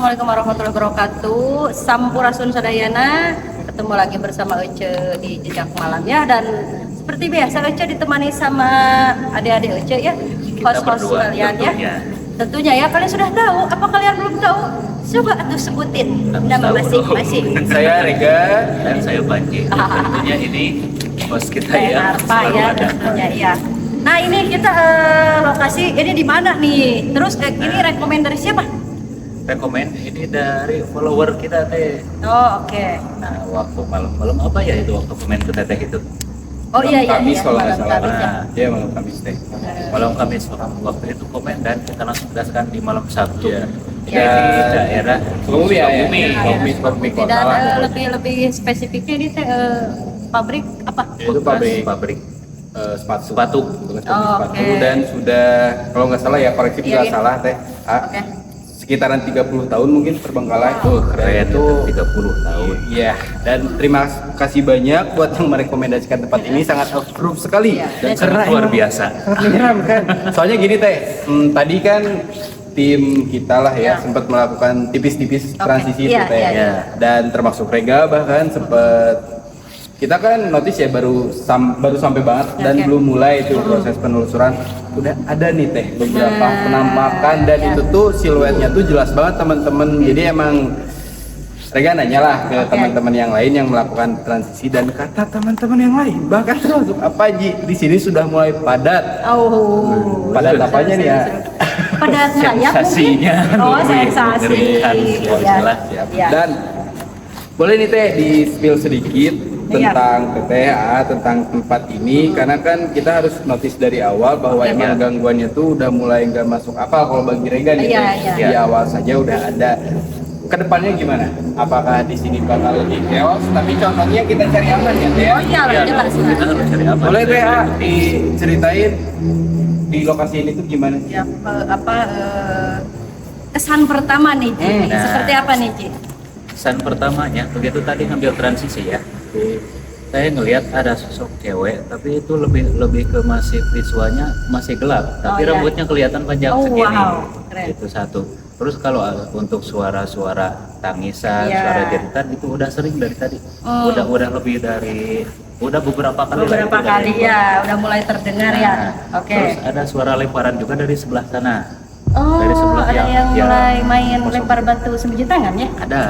Assalamualaikum warahmatullahi wabarakatuh. Sampurasun sadayana. Ketemu lagi bersama Ece di Jejak Malam ya. Dan seperti biasa Ece ditemani sama adik-adik Ece ya, host-host kalian ya. Tentunya ya, kalian sudah tahu. Apa kalian belum tahu? Coba atuh sebutin nama masing-masing. Saya Rega dan saya Panji. Tentunya ini host kita ya. Apa ya tentunya ya. Nah ini kita lokasi ini di mana nih? Terus ini rekomend dari siapa? Rekomend ini dari follower kita teh. Oh oke. Nah waktu malam apa ya itu waktu komen ke teteh itu? Oh iya iya. Kamis kalau nggak salah. Kamis, ya. Iya malam Kamis teh. Malam Kamis waktu itu komen dan kita langsung gaskan di malam Sabtu. Iya. Di daerah Sukabumi ya. Sukabumi Tidak kota. lebih spesifiknya ini teh pabrik apa? Itu pabrik sepatu. Sepatu Oke. dan sudah kalau nggak salah ya koreksi Iya, bila iya. salah teh. Oke. Sekitaran 30 tahun mungkin terbengkalai. Keren itu 30 tahun. Iya, dan terima kasih banyak buat yang merekomendasikan tempat ini, sangat approve sekali. Iya, Dan karena sangat luar emang biasa. sangat menyeramkan. Soalnya gini teh, tadi kan tim kita lah ya sempat melakukan tipis-tipis transisi itu Iya, teh. iya, iya. Dan termasuk Rega bahkan sempat kita kan notice ya baru sampai banget dan Oke. belum mulai itu proses penelusuran. Udah ada nih teh beberapa penampakan dan itu tuh siluetnya tuh jelas banget teman-teman. Jadi emang Rega nanya lah ke teman-teman yang lain yang melakukan transisi dan kata teman-teman yang lain bahkan termasuk apa Ji di sini sudah mulai padat. Oh. Padat apanya nih ya? Padat layak Sensasinya. mungkin. Oh sensasi. Mengerikan. Iya. Siap. Iya. Dan boleh nih teh di spill sedikit tentang TTA, tentang tempat ini karena kan kita harus notice dari awal bahwa Oke, emang iya. gangguannya tuh udah mulai nggak masuk akal kalau bagi Rega nih Iya, teh. iya. Di awal saja udah ada. Kedepannya gimana? Apakah di sini bakal lebih chaos? Tapi contohnya kita cari aman ya teh. Oh iya, jelas. Kita harus cari apa? Boleh teh diceritain di lokasi ini tuh gimana? Ya, kesan pertama nih Ci. Nah. Seperti apa nih Ci? Kesan pertamanya begitu tadi ngambil transisi ya. Saya ngelihat ada sosok cewek tapi itu lebih ke masih visualnya masih gelap tapi iya. rambutnya kelihatan panjang Oh, segini. wow. Keren. Itu satu. Terus kalau untuk suara-suara tangisan, Iya. suara jeritan itu udah sering dari tadi. Udah lebih dari beberapa kali lah itu Beberapa dari kali handphone. ya udah mulai terdengar ya. Nah, Oke. Terus ada suara lemparan juga dari sebelah sana. Oh, dari sebelah ada yang mulai main kosong. lempar batu sembunyi tangan ya? Ada.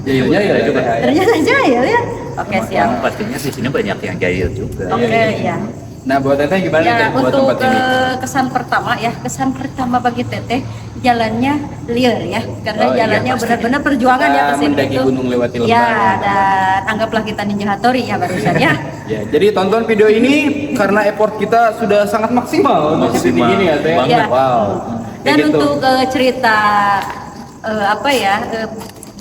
Jahilnya ya, juga. ya. Ternyata jahil ya? Oke siap. Yang pastinya di sini banyak yang jahil juga. Oke ya. Nah buat Teteh gimana Ya teh buat untuk tempat ini? kesan pertama ya, kesan pertama bagi Teteh jalannya liar ya, karena Oh, iya, jalannya pasti. benar-benar perjuangan ya Kita ke sini mendaki itu. gunung lewati lembah. Ya, dan anggaplah kita Ninja Hattori ya barusan ya. Ya, jadi tonton video ini karena effort kita sudah sangat maksimal untuk Maksimal ini ya teh. banget. Ya. Wow. Dan Kayak gitu. untuk cerita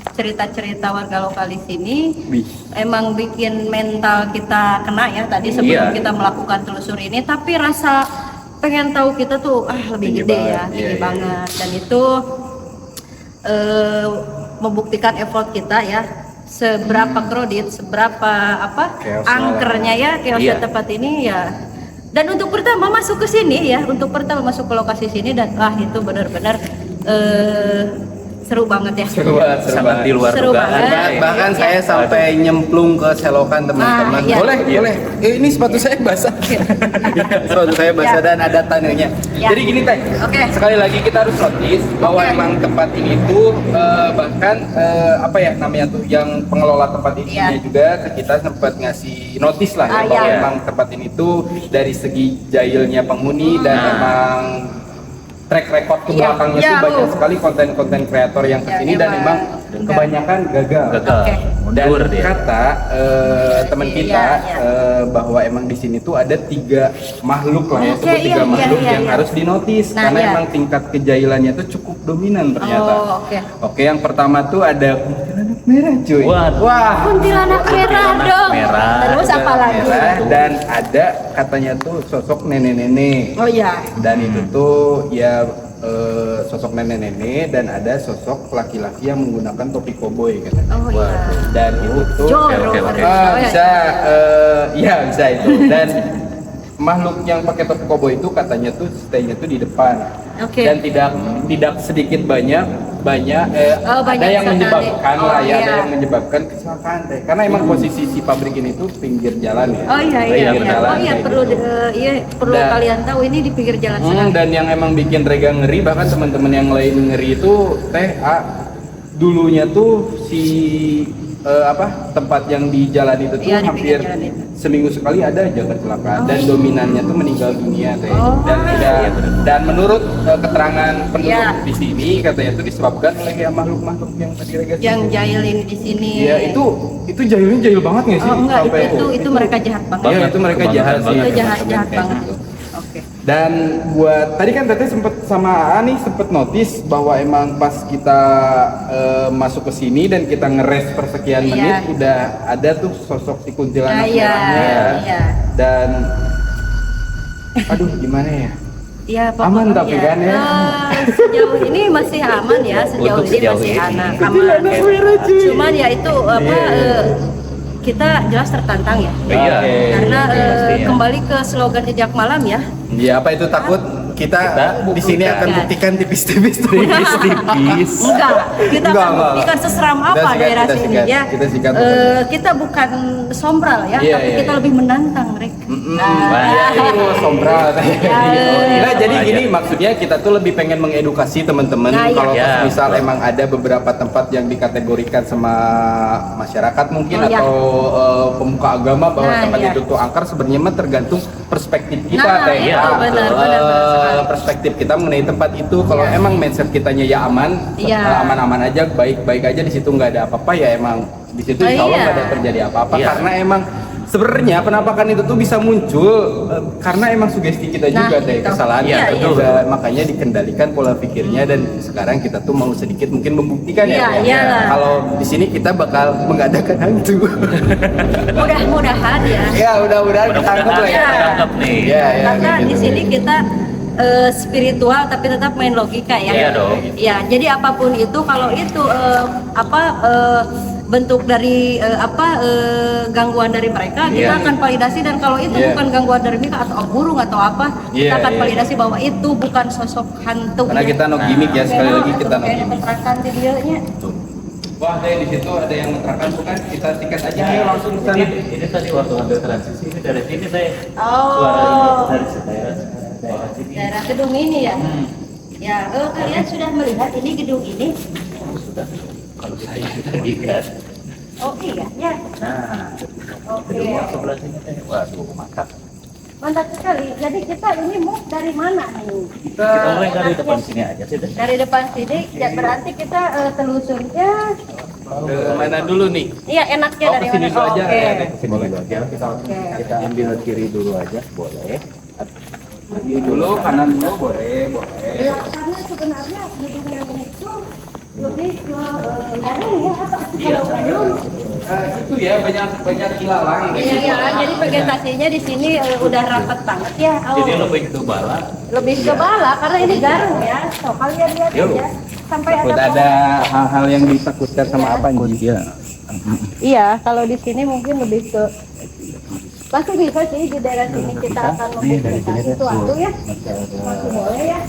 cerita-cerita warga lokal di sini Wih. emang bikin mental kita kena ya tadi sebelum Iya. kita melakukan telusur ini, tapi rasa pengen tahu kita tuh lebih Tinggi gede banget. ya, tinggi Iya, iya. banget, dan itu membuktikan effort kita ya, seberapa kredit, seberapa Chaos angkernya ya chaosnya Iya. tempat ini ya. Dan untuk pertama masuk ke sini ya, untuk pertama masuk ke lokasi sini dan itu benar-benar seru banget ya. Seru banget, seru Sangat banget. di luar Seru dugaan. banget. ya. Bahkan Iya. saya sampai nyemplung ke selokan teman-teman. iya. Boleh, Iya. boleh. Ini sepatu saya basah. Sepatu saya basah Iya. dan ada tanahnya. Iya. Jadi gini teh. Oke. Sekali lagi kita harus notice bahwa Oke. emang tempat ini tuh bahkan apa ya namanya tuh yang pengelola tempat ini Iya. juga ke kita sempat ngasih notice lah ya bahwa iya. emang tempat ini tuh dari segi jahilnya penghuni dan emang track record ke Iya. belakangnya Iya, tuh banyak sekali konten-konten kreator yang Ya, kesini iya, dan Bang. emang Benar. kebanyakan gagal. Gagal. Oke. Dan Mundur dia. kata teman Iya, kita iya. bahwa emang di sini tuh ada 3 makhluk lah ya, Oke, sebut 3 iya, makhluk iya, yang iya. harus dinotis Nah, karena iya. emang tingkat kejahilannya tuh cukup dominan ternyata. Oh, oke. Oke, yang pertama tuh ada kuntilanak merah cuy. Waduh. Wah. Kuntilanak merah dong. merah. Terus Ada apa lagi? merah, dan ada katanya tuh sosok nenek-nenek. Oh iya. Dan itu tuh ya sosok nenek-nenek dan ada sosok laki-laki yang menggunakan topi koboi katanya. Oh iya. Dan itu tuh Joro. oke, oke. bisa ya bisa itu. Dan makhluk yang pakai topi koboi itu katanya tuh stay-nya tuh di depan. Oke. Dan tidak sedikit banyak banyak ada yang sekali. menyebabkan lah ya, iya. ada yang menyebabkan kecelakaan teh. Karena emang posisi si pabrik ini tuh pinggir jalan ya. Oh iya iya. Pinggir iya. jalan Oh iya kayak perlu gitu. perlu Dan- kalian tahu ini di pinggir jalan sekali. Dan yang emang bikin Rega ngeri, bahkan teman-teman yang lain ngeri itu dulunya tuh si tempat yang di jalan itu tuh Iya, di hampir pinggir jalan itu. seminggu sekali ada aja kecelakaan dan dominannya tuh meninggal dunia teh. Oh. Dan dan menurut keterangan penduduk Iya. di sini katanya itu disebabkan oleh ya makhluk-makhluk yang tadi Rega Yang sebut. jahil ini di sini. Iya, itu jahilnya jahil banget nggak sih? Oh enggak, Sampai itu mereka jahat banget. Iya, itu mereka Kebangetan jahat sih. banget. Itu jahat teman-teman kayak banget. gitu. Oke. Dan buat tadi kan Teteh sempet sama Aa nih sempet notice bahwa emang pas kita masuk ke sini dan kita ngeres persekian Iya. menit udah ada tuh sosok si kuntilanak Iya, merahnya. iya. Dan aduh gimana ya? Iya, Aman tapi kan ya? sejauh ini masih aman ya, sejauh Untuk ini sejauh masih ini. aman. Kuntilanak merah, cuy. Cuman ya itu Iya. kita jelas tertantang ya. Iya. Oke. Karena Pastinya. kembali ke slogan jejak malam ya. Iya, apa itu takut kita di sini bukan. akan buktikan tipis-tipis Tipis-tipis. Enggak, kita Enggak, akan enggak. buktikan seseram Kita apa sikat, daerah kita sini sikat, ya. kita sikat. Kita bukan sombral ya, Iya, tapi iya, kita iya. lebih menantang mereka. Iya, itu sombral. Iya. Nah, jadi gini maksudnya kita tuh lebih pengen mengedukasi teman-teman Nah, iya. kalau Iya, misal betul. emang ada beberapa tempat yang dikategorikan sama masyarakat mungkin Oh, iya. atau pemuka agama bahwa Nah, tempat iya. itu tuh angker sebenarnya mah tergantung perspektif kita Nah, teh. itu Ya. benar, Eh, benar sekali. perspektif kita mengenai tempat itu kalau Iya. emang mindset kitanya ya aman, Iya. aman-aman aja, baik-baik aja di situ nggak ada apa-apa ya emang di situ Oh, insya Allah iya. nggak ada terjadi apa-apa Iya. karena emang sebenarnya penampakan itu tuh bisa muncul karena emang sugesti kita Nah, juga deh gitu. kesalahan Iya, kita iya. juga makanya dikendalikan pola pikirnya dan sekarang kita tuh mau sedikit mungkin membuktikan Iya, ya Teh. iyalah. kalau di sini kita bakal mengadakan hantu Mudah-mudahan ya. ya udah-udahan ketangkep lah ya Iya. Ketangkep nih. Iya, iya, Karena kayak di gitu. sini kita spiritual tapi tetap main logika ya. Iya dong. Ya, jadi apapun itu kalau itu bentuk dari gangguan dari mereka kita Iya. akan validasi dan kalau itu Iya. bukan gangguan dari mereka atau burung atau apa Iya, kita akan iya. validasi bahwa itu bukan sosok hantu. karena kita no gimmick ya sekali lagi kita no Kayak gimmick keterangan videonya. wah teh di situ ada yang menerangkan bukan kita sikat aja ayo langsung ke sana Ini tadi waktu ambil transisi ini dari sini saya Oh. suaranya dari daerah sini. Daerah gedung ini ya. Ya, kalian sudah melihat ini gedung ini? Sudah. Kalau saya tadi kan. Oh iya, ya. Nah, Oke. gedung yang sebelah sini teh. Waduh, mantap. Mantap sekali. Jadi kita ini mau dari mana nih? Kita mulai dari depan sini aja sih deh. Dari depan sini, ya berarti kita telusurnya. ke mana dulu nih Iya, enaknya Oh, dari kesini mana? dulu aja, Oke. ya, Teh. Sini dulu aja. Kita ambil kiri dulu aja, boleh. kiri dulu kanan dulu boleh Ya, karena sebenarnya gedung yang ini tuh lebih ke garung ya, apa kalau belum? itu ya banyak ilalang Iya, iya. Jadi vegetasinya di sini udah rapat banget ya. Oh. Jadi lebih ke bala. Lebih ke bala karena ini garung ya. So, kalian lihat Yuk. aja sampai Takut ada ada hal-hal yang ditakutkan sama apa nih? Iya. Iya, kalau di sini mungkin lebih ke pasti bisa sih di daerah sini kita akan membuka sesuatu ya. Masih boleh ya.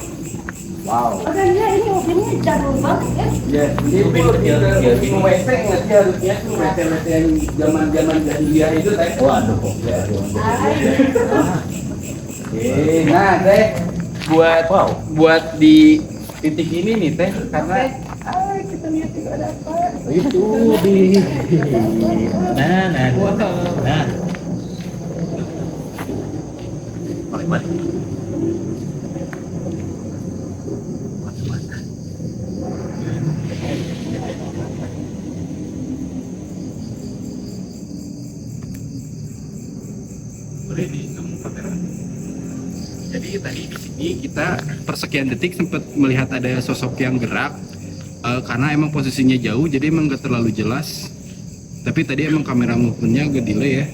Wow. Makanya ini mobilnya jadul banget ya. Ya, ini Mobil lebih kecil, ke kecil. bikin WC nggak sih harusnya tuh WC yang zaman jahiliyah itu teh. Waduh. Nah teh buat Wow. buat di titik ini nih teh karena kita lihat juga ada apa. Itu di. Nah. Mari. Boleh di kamera. Jadi tadi di sini kita persekian detik sempat melihat ada sosok yang gerak karena emang posisinya jauh jadi emang nggak terlalu jelas. Tapi tadi emang kamera movementnya agak delay ya.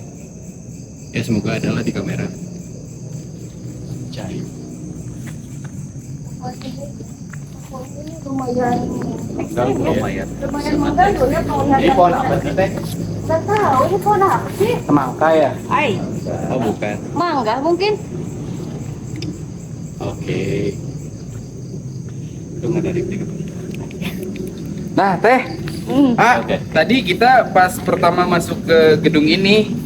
Ya semoga adalah di kamera. ini lumayan ekstrim ya. Lumayan. Lumayan mengganggu ya kalau nggak Ini pohon apa sih teh? nggak tahu ini pohon apa sih? Semangka ya? Ai, Oh bukan. mangga mungkin. Oke. Tunggu dari Nah teh, Oke. tadi kita pas pertama masuk ke gedung ini,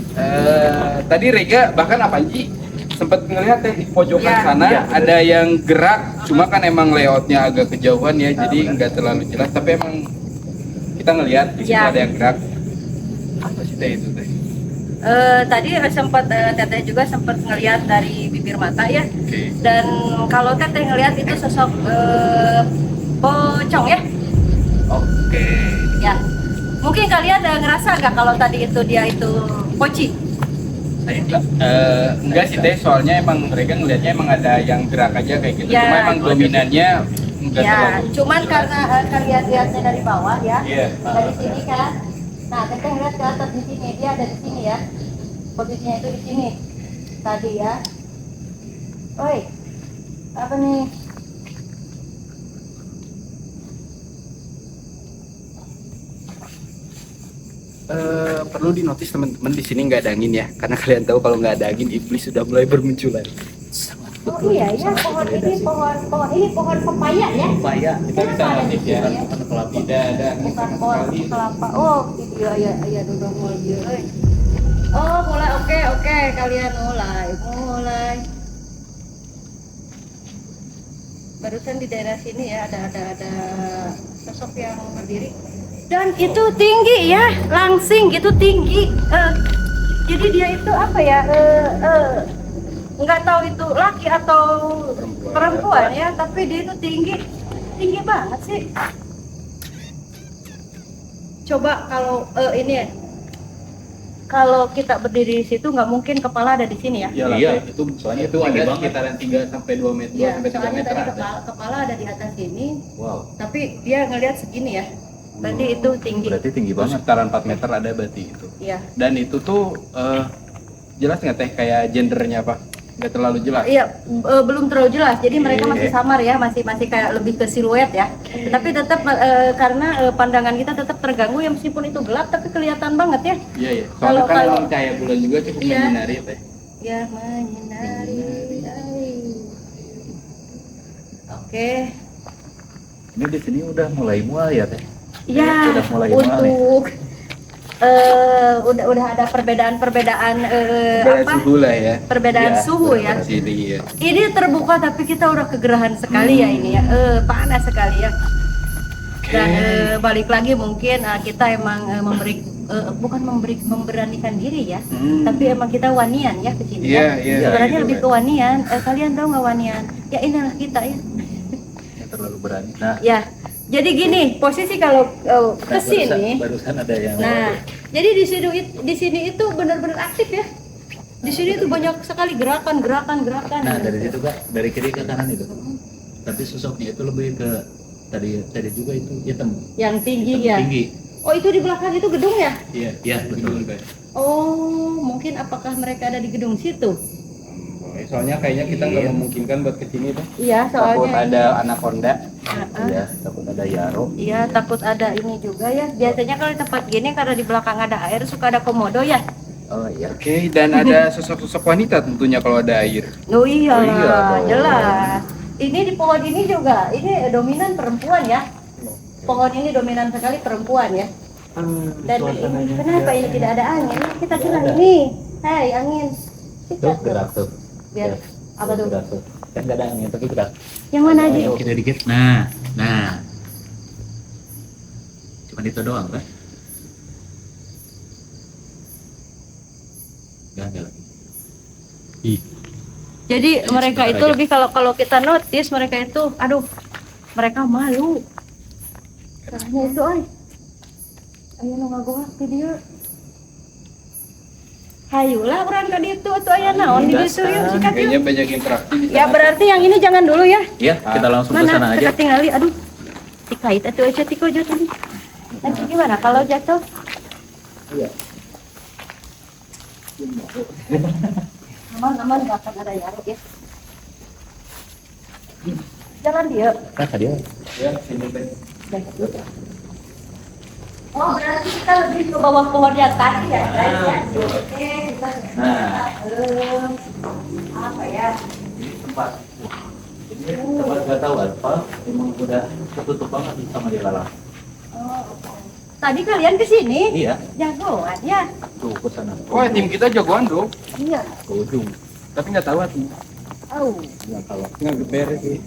tadi Rega bahkan apa Ji? Sempat ngelihat teh di pojokan Ya. sana Ya. ada yang gerak, cuma kan emang layoutnya agak kejauhan ya, jadi nggak terlalu jelas. Tapi emang kita ngelihat di situ Ya. ada yang gerak. Apa sih teh itu teh? Tadi sempat teteh juga sempat ngelihat dari bibir mata ya. Oke. Dan kalau teteh ngelihat itu sosok pocong ya. Oke. Ya. Mungkin kalian ngerasa nggak kalau tadi itu dia itu poci? Saya enggak. Enggak sih teh, soalnya emang mereka ngelihatnya emang ada yang gerak aja kayak gitu. Ya. Cuma emang dominannya enggak Ya, terlalu. cuman karena kalian lihatnya dari bawah ya. Iya. Dari sini kan. Nah, teteh lihat ke atas di sini, dia ada di sini ya. Posisinya itu di sini. Tadi ya. Oi. Apa nih? Perlu dinotis teman-teman, di sini nggak ada angin ya, karena kalian tahu kalau nggak ada angin iblis sudah mulai bermunculan. Oh iya ya, pohon ini pohon pepaya ya. Upaya Kita bisa notis ya, Iya. pohon kelapa tidak ada angin Bukan sama pohon sekali. kelapa. Oh, iya iya duduk mulai. Oh, mulai oke kalian mulai. Barusan di daerah sini ya ada sosok yang berdiri. Dan itu tinggi ya, langsing gitu tinggi. Jadi dia itu apa ya? Nggak tahu itu laki atau perempuan ya, tapi dia itu tinggi banget sih. Coba kalau ini ya, kalau kita berdiri di situ nggak mungkin kepala ada di sini ya. Iyalah, Iya. itu Soalnya itu tinggi ada banget. sekitaran 3 sampai 2 meter, Iya, sampai 3 soalnya meter tadi ada. kepala ada di atas sini, Wow. tapi dia ngelihat segini ya. Berarti itu tinggi. Berarti tinggi Itu banget. sekitaran 4 meter ada berarti itu. Iya. Dan itu tuh jelas nggak teh kayak gendernya apa? Nggak terlalu jelas. Iya, belum terlalu jelas. Jadi mereka Oke. masih samar ya, masih kayak lebih ke siluet ya. Tapi tetap karena pandangan kita tetap terganggu ya, meskipun itu gelap tapi kelihatan banget ya. Iya ya. Soalnya kan Kalau- emang cahaya bulan juga cukup Iya. menyinari teh. Ya, menyinari. Oke. Ini di sini udah mulai mual ya teh. Ya, Udah mulai mual nih. untuk udah ada perbedaan Beda apa? suhu lah ya. Perbedaan Iya, suhu ya. Di sini ya. Ini terbuka tapi kita udah kegerahan sekali ya ini ya. Panas sekali ya. Dan balik lagi mungkin kita emang bukan memberanikan diri ya, tapi emang kita wanian ya ke sini Iya, ya. iya. Sebenarnya Gitu lebih kan. ke wanian. Kalian tahu nggak wanian? Ya inilah kita ya. Yang terlalu berani. Nah, Ya. Jadi gini, posisi kalau ke sini. barusan ada yang Nah, jadi di sini itu benar-benar aktif ya. Di sini itu banyak sekali gerakan. Nah, dari situ Kak, dari kiri ke kanan itu. Tapi sosoknya itu lebih ke tadi juga itu hitam. Yang tinggi Hitam ya. Tinggi. Oh, itu di belakang itu gedung ya? Iya, iya betul. Teh. Oh, mungkin apakah mereka ada di gedung situ? Soalnya kayaknya kita nggak memungkinkan buat kesini tuh. Iya, Takut soalnya ada anaconda. Iya, takut ada Yaro. Iya, takut ada ini juga ya. Biasanya kalau di tempat gini karena di belakang ada air suka ada komodo ya. Oh iya. Oke, dan ada sosok-sosok wanita tentunya kalau ada air. Oh iya, Oh iya dong. jelas. Ini di pohon ini juga, ini dominan perempuan ya. Pohon ini dominan sekali perempuan ya. Dan ini, kenapa ini tidak ada angin? Kita celah ini. Hei, angin. Tuh Sikat gerak tuh. Biar Ya, apa tuh? Gerak tuh. Kan nggak ada angin tapi gerak. Yang mana aja? Dikit. Nah. Cuman itu doang kan? Nggak ada lagi. Jadi mereka sebentar itu aja. lebih kalau kita notice mereka itu, aduh, mereka malu. Caranya itu, ay. Ayo nu ngagoak ti dieu. Hayulah urang ka ditu atuh aya naon di ditu yuk sikat Kayaknya yuk. banyak interaksi di Ya sana. berarti yang ini jangan dulu ya. Iya, kita langsung ke sana Mana? aja. Kita tinggali, aduh. Dikait atuh aja tiko jatuh tadi. Nanti gimana kalau jatuh? Iya. Aman gak akan ada yaruk ya. Jangan dia. Kan tadi Ya, sini teh. Oh, berarti kita lebih ke bawah pohon yang tadi ya, guys ya. Oke, kita apa ya? Tempat. Ini tempat nggak tahu apa, emang udah ketutup banget sama dia lalang. Oh, oke. Tadi kalian ke sini? Iya, Jagoan ya? tuh ke sana. Oh, tim kita jagoan dong. Iya. Ke ujung. Tapi nggak tahu tuh. Oh, Nggak tahu. Nggak geber sih.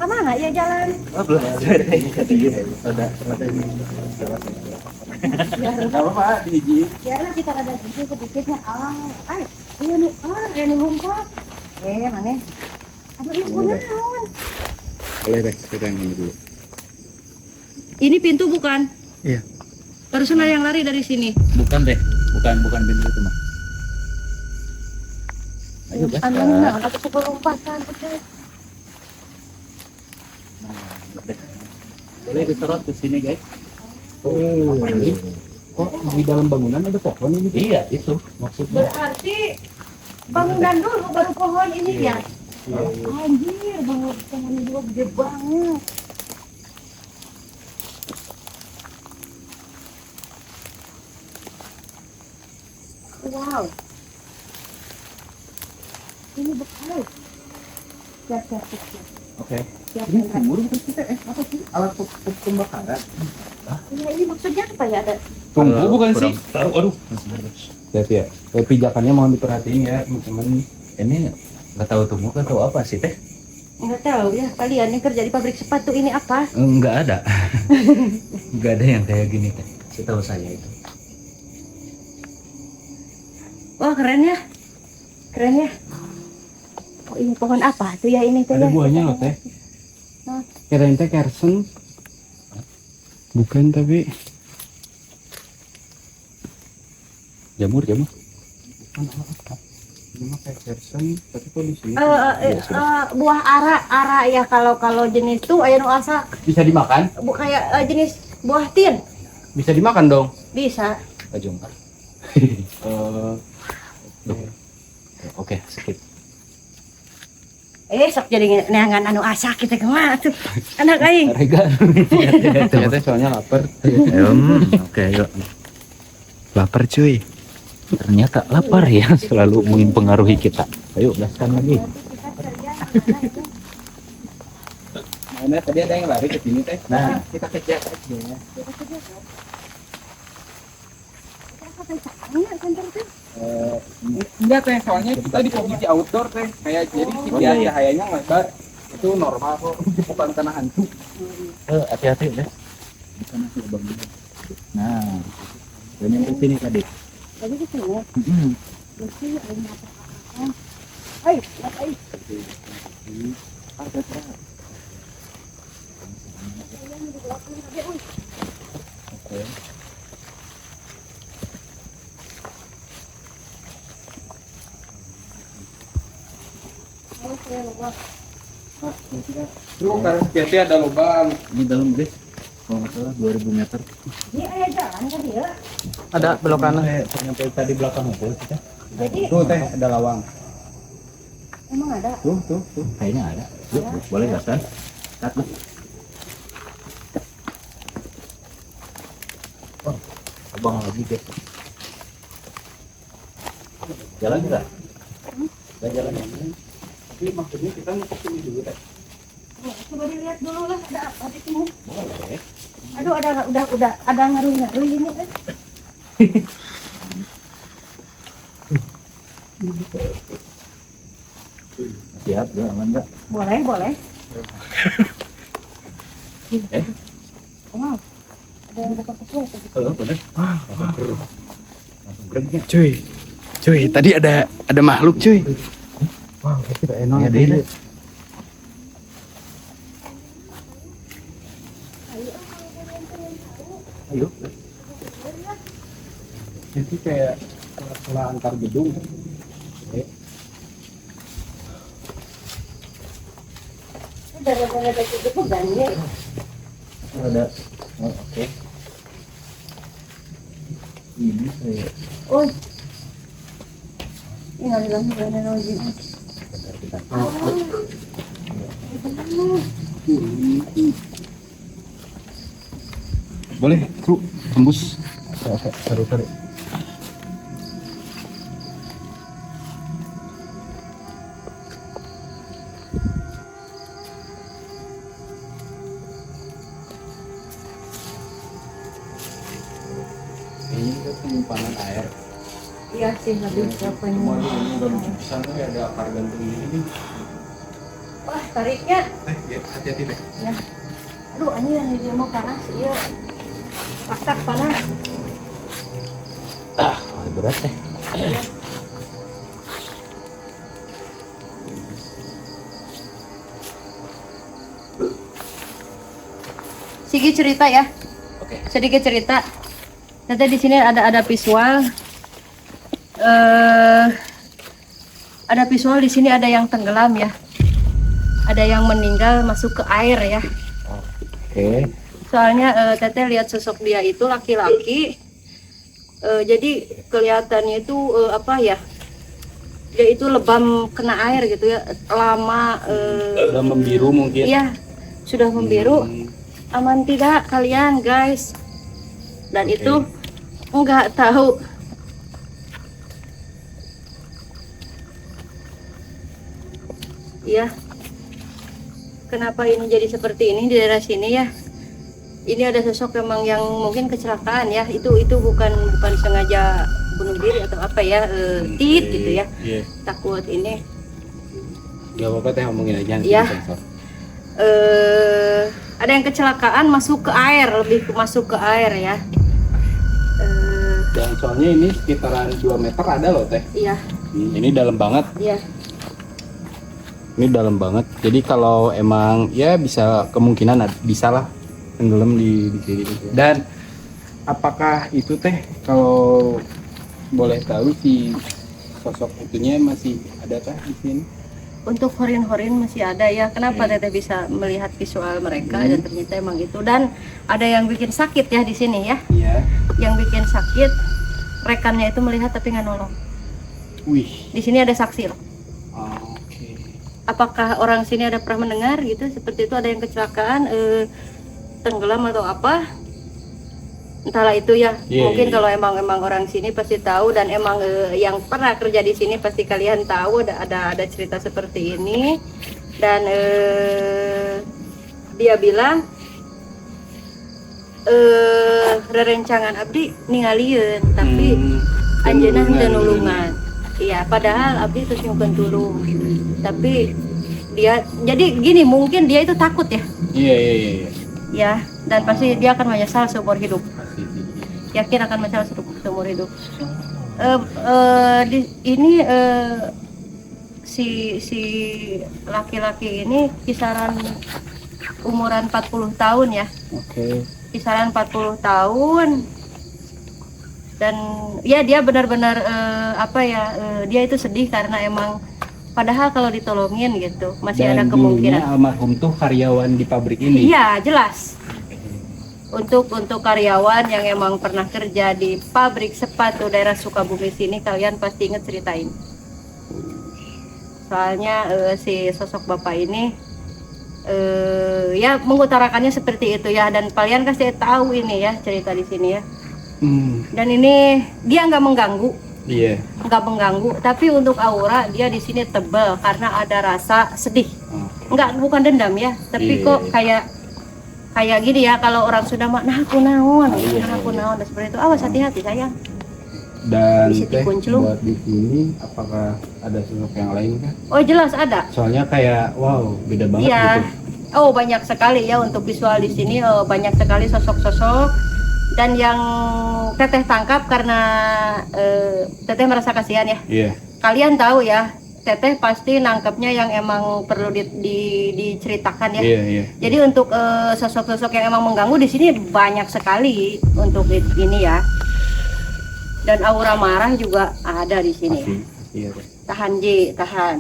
kemana ya jalan? Oh, belum ada ini. Nggak apa-apa, diiji. Biarlah kita ada sedikitnya. Ayo, iya nih. Ini hunkok. Mana? Aduh, ini kunaon? Boleh deh, kita yang ini dulu. Ini pintu bukan? Iya. Barusan ada yang lari dari sini. Bukan deh, bukan pintu itu mah. Ayo gas. Anehnya, aku suka lompatan. Boleh diserot ke sini guys. Oh, kok di dalam bangunan ada pohon ini? Iya itu maksudnya. Berarti bangunan dulu baru pohon ini ya? Anjir, bangun pohon juga gede banget. Wow. Ini betul. Siap. Oke. Siap, Ini siap. sumur bukan kita apa sih? Alat pembakaran. Ya, ini maksudnya apa ya? Ada Tunggu bukan sih? Tahu, aduh. Lihat ya. Pijakannya mohon diperhatiin ya, teman-teman. Ini nggak tahu tunggu nggak tahu apa sih teh? nggak tahu ya, kalian yang kerja di pabrik sepatu ini apa? Nggak ada. Nggak ada yang kayak gini teh. Setahu saya itu. Wah, keren ya. Keren ya. Oh, ini pohon apa tuh ya ini teh? Ada ya? buahnya loh teh. Nah. Kirain teh kersen. Bukan tapi Jamur. bukan apa. Ini mah kayak kersen, tapi kok di sini? Buah ara ya, kalau jenis tuh aya nu asa Bisa dimakan? kayak jenis buah tin. Bisa dimakan dong. Bisa. Ajung. Oke, skip. Sok jadi neangan anu asa kita kemana tuh anak aing. Rega. Ternyata soalnya lapar. Oke, yuk. Lapar cuy. Ternyata lapar ya selalu mempengaruhi kita. Ayo gaskan lagi. Mana tadi ada yang lari ke sini teh. Nah, Kita kejar aja. Enggak teh, soalnya kita di posisi outdoor teh, kayak jadi iya. cahayanya lebar, itu normal kok, bukan karena hantu. hati-hati deh. Di sana sih bang. Nah, dan yang di sini tadi. Tadi ke sini. Mm-mm. Bersih ada apa-apa. Ayo, ayo. Ada terang. Oke. Lu kan biasanya ada lubang. Ini dalam guys. Kalau nggak salah 2000 meter. Ini aya jalan tadi ya. Ada belok kanan. Sampai tadi belakang mobil kita. Jadi Tuh teh, ada lawang. emang ada. Tuh. Kayaknya ada. Yuk, boleh gaskan? Start lah. Oh, abang lagi guys. Jalan enggak? Enggak jalan ya? Tapi maksudnya kita ngikut sini dulu teh. Coba dilihat dulu lah ada apa di sini. Boleh. Aduh, udah ada ngaruh-ngaruh ini kan. Siap, ya aman enggak? Boleh. Wow. Ada yang dekat ke sini. Kalau bener. Cuy, tadi ada makhluk cuy. Wah, kita enak Ya, deh. Ayo. Itu kayak celah antar gedung. Ada gitu kan ya. Ada. Oh, oke. Ini saya Oh. Ini ada lagi. bentar kita. Boleh, Kru, tembus. Taruh. Ini kan penyimpanan air. Iya sih, lebih ke Waduh, ini udah lucu pisan tuh ya, ada akar gantung gini. Wah, tariknya. Ya, hati-hati deh. Ya. Aduh, ini dia mau panas. Iya. Pasak panas. Berat deh. Sigi cerita ya. Oke. Sedikit cerita. Nanti di sini ada visual. Ada visual di sini, ada yang tenggelam ya. Ada yang meninggal masuk ke air ya. Oke. Soalnya Teteh lihat sosok dia itu laki-laki. Jadi kelihatannya itu apa ya? Dia itu lebam kena air gitu ya. Lama. Udah membiru mungkin. Iya, sudah membiru. Aman tidak kalian guys? Dan Oke. itu nggak tahu. Ya, kenapa ini jadi seperti ini di daerah sini ya? Ini ada sosok memang yang mungkin kecelakaan ya. Itu bukan sengaja bunuh diri atau apa ya? Tit gitu ya. Iya. Takut ini. Gak apa-apa teh, ngomongin aja. nanti Iya. disensor. Ada yang kecelakaan masuk ke air, lebih masuk ke air ya. Dan soalnya ini sekitaran 2 meter ada loh teh. Iya, Ini dalam banget. iya. Ini dalam banget. Jadi kalau emang ya bisa kemungkinan bisa lah tenggelam di sini. Dan apakah itu teh, kalau boleh tahu si sosok itunya masih adakah di sini? Untuk horin-horin masih ada ya. Kenapa Teteh bisa melihat visual mereka dan ternyata emang itu. Dan ada yang bikin sakit ya di sini ya. Iya. Yang bikin sakit rekannya itu melihat tapi nggak nolong. Wih. Di sini ada saksi loh. Oke. Apakah orang sini ada pernah mendengar gitu seperti itu, ada yang kecelakaan tenggelam atau apa? Entahlah itu ya. Iya, Mungkin iya. kalau emang orang sini pasti tahu, dan emang yang pernah kerja di sini pasti kalian tahu ada cerita seperti ini. Dan dia bilang rerencangan abdi ningalieun tapi anjeunna henteu nulungan. Iya, padahal abdi terus nyukeun tulung. Tapi dia jadi gini, mungkin dia itu takut ya. Iya. Ya, dan pasti dia akan menyesal seumur hidup. Pasti sih. Yakin akan menyesal seumur hidup. Si laki-laki ini kisaran umuran 40 tahun ya. Oke. Kisaran 40 tahun. Dan ya dia benar-benar dia itu sedih karena emang padahal kalau ditolongin gitu masih Dan ada kemungkinan. dulunya almarhum tuh karyawan di pabrik ini. Iya, jelas. Untuk karyawan yang emang pernah kerja di pabrik sepatu daerah Sukabumi sini, kalian pasti inget cerita ini. Soalnya si sosok bapak ini ya mengutarakannya seperti itu ya, dan kalian kasih tahu ini ya cerita di sini ya. Dan ini dia nggak mengganggu. Iya. Nggak mengganggu, tapi untuk aura dia di sini tebal karena ada rasa sedih. Bukan dendam ya, tapi Iya. kok kayak gini ya, kalau orang sudah nah aku naon, dan seperti itu. Awas hati-hati sayang. Dan Di situ teh kuncluk. buat di sini apakah ada sosok yang lain kan? Oh jelas ada. Soalnya kayak wow, beda banget Iya. gitu. Oh banyak sekali ya untuk visual di sini, banyak sekali sosok-sosok. Dan yang Teteh tangkap karena Teteh merasa kasihan ya. Iya. Kalian tahu ya, Teteh pasti nangkepnya yang emang perlu diceritakan ya. Iya. Jadi untuk sosok-sosok yang emang mengganggu di sini banyak sekali untuk ini ya. Dan aura marah juga ada di sini. Iya. Tahan Ji, tahan.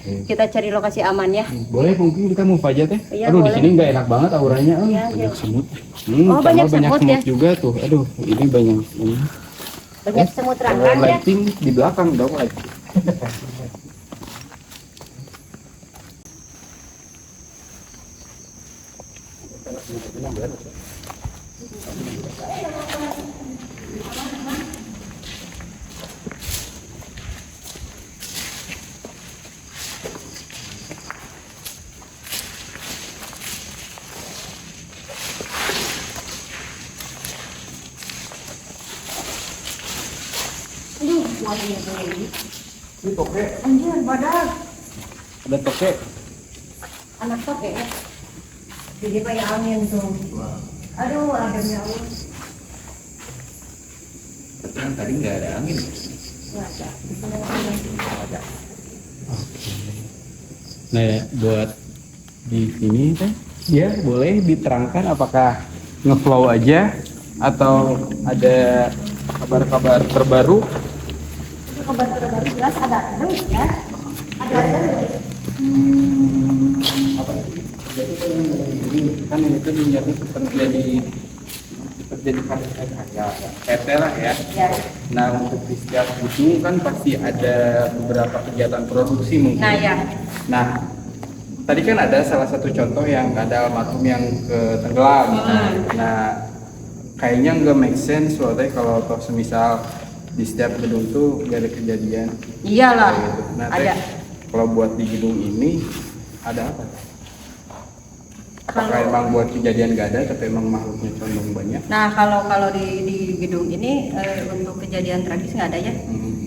Kita cari lokasi aman ya. Boleh mungkin kita move aja teh. Iya, Aduh boleh. di sini nggak enak banget auranya. Iya, Banyak iya. semut. Oh, tambah banyak semut ya? juga tuh. Aduh ini banyak. Banyak semut Kalau rangan ya. lighting di belakang dong lighting. Ini toke, Anjir, badak. ada toke. Anak toke ya. Jadi kayak angin tuh. Aduh, ademnya Allah. Kan tadi nggak ada angin. Nggak ada. Ada. Nah, buat di sini teh, ya boleh diterangkan apakah ngeflow aja atau ada kabar-kabar terbaru? Itu kabar terbaru jelas ada terus ya. Ada terus. Apa itu? Jadi kan itu menjadi seperti kayak PT lah ya. Ya. Nah untuk di setiap gedung kan pasti ada beberapa kegiatan produksi mungkin. Nah ya. Nah tadi kan ada salah satu contoh yang ada almarhum yang ke tenggelam. Nah kayaknya nggak make sense loh teh kalau toh semisal di setiap gedung tuh gak ada kejadian. Iyalah. Kayak gitu. Nah teh Ada. kalau buat di gedung ini ada apa? Apakah Kalau- emang buat kejadian gak ada tapi emang makhluknya condong banyak? Nah kalau di gedung ini untuk kejadian tragis nggak ada ya.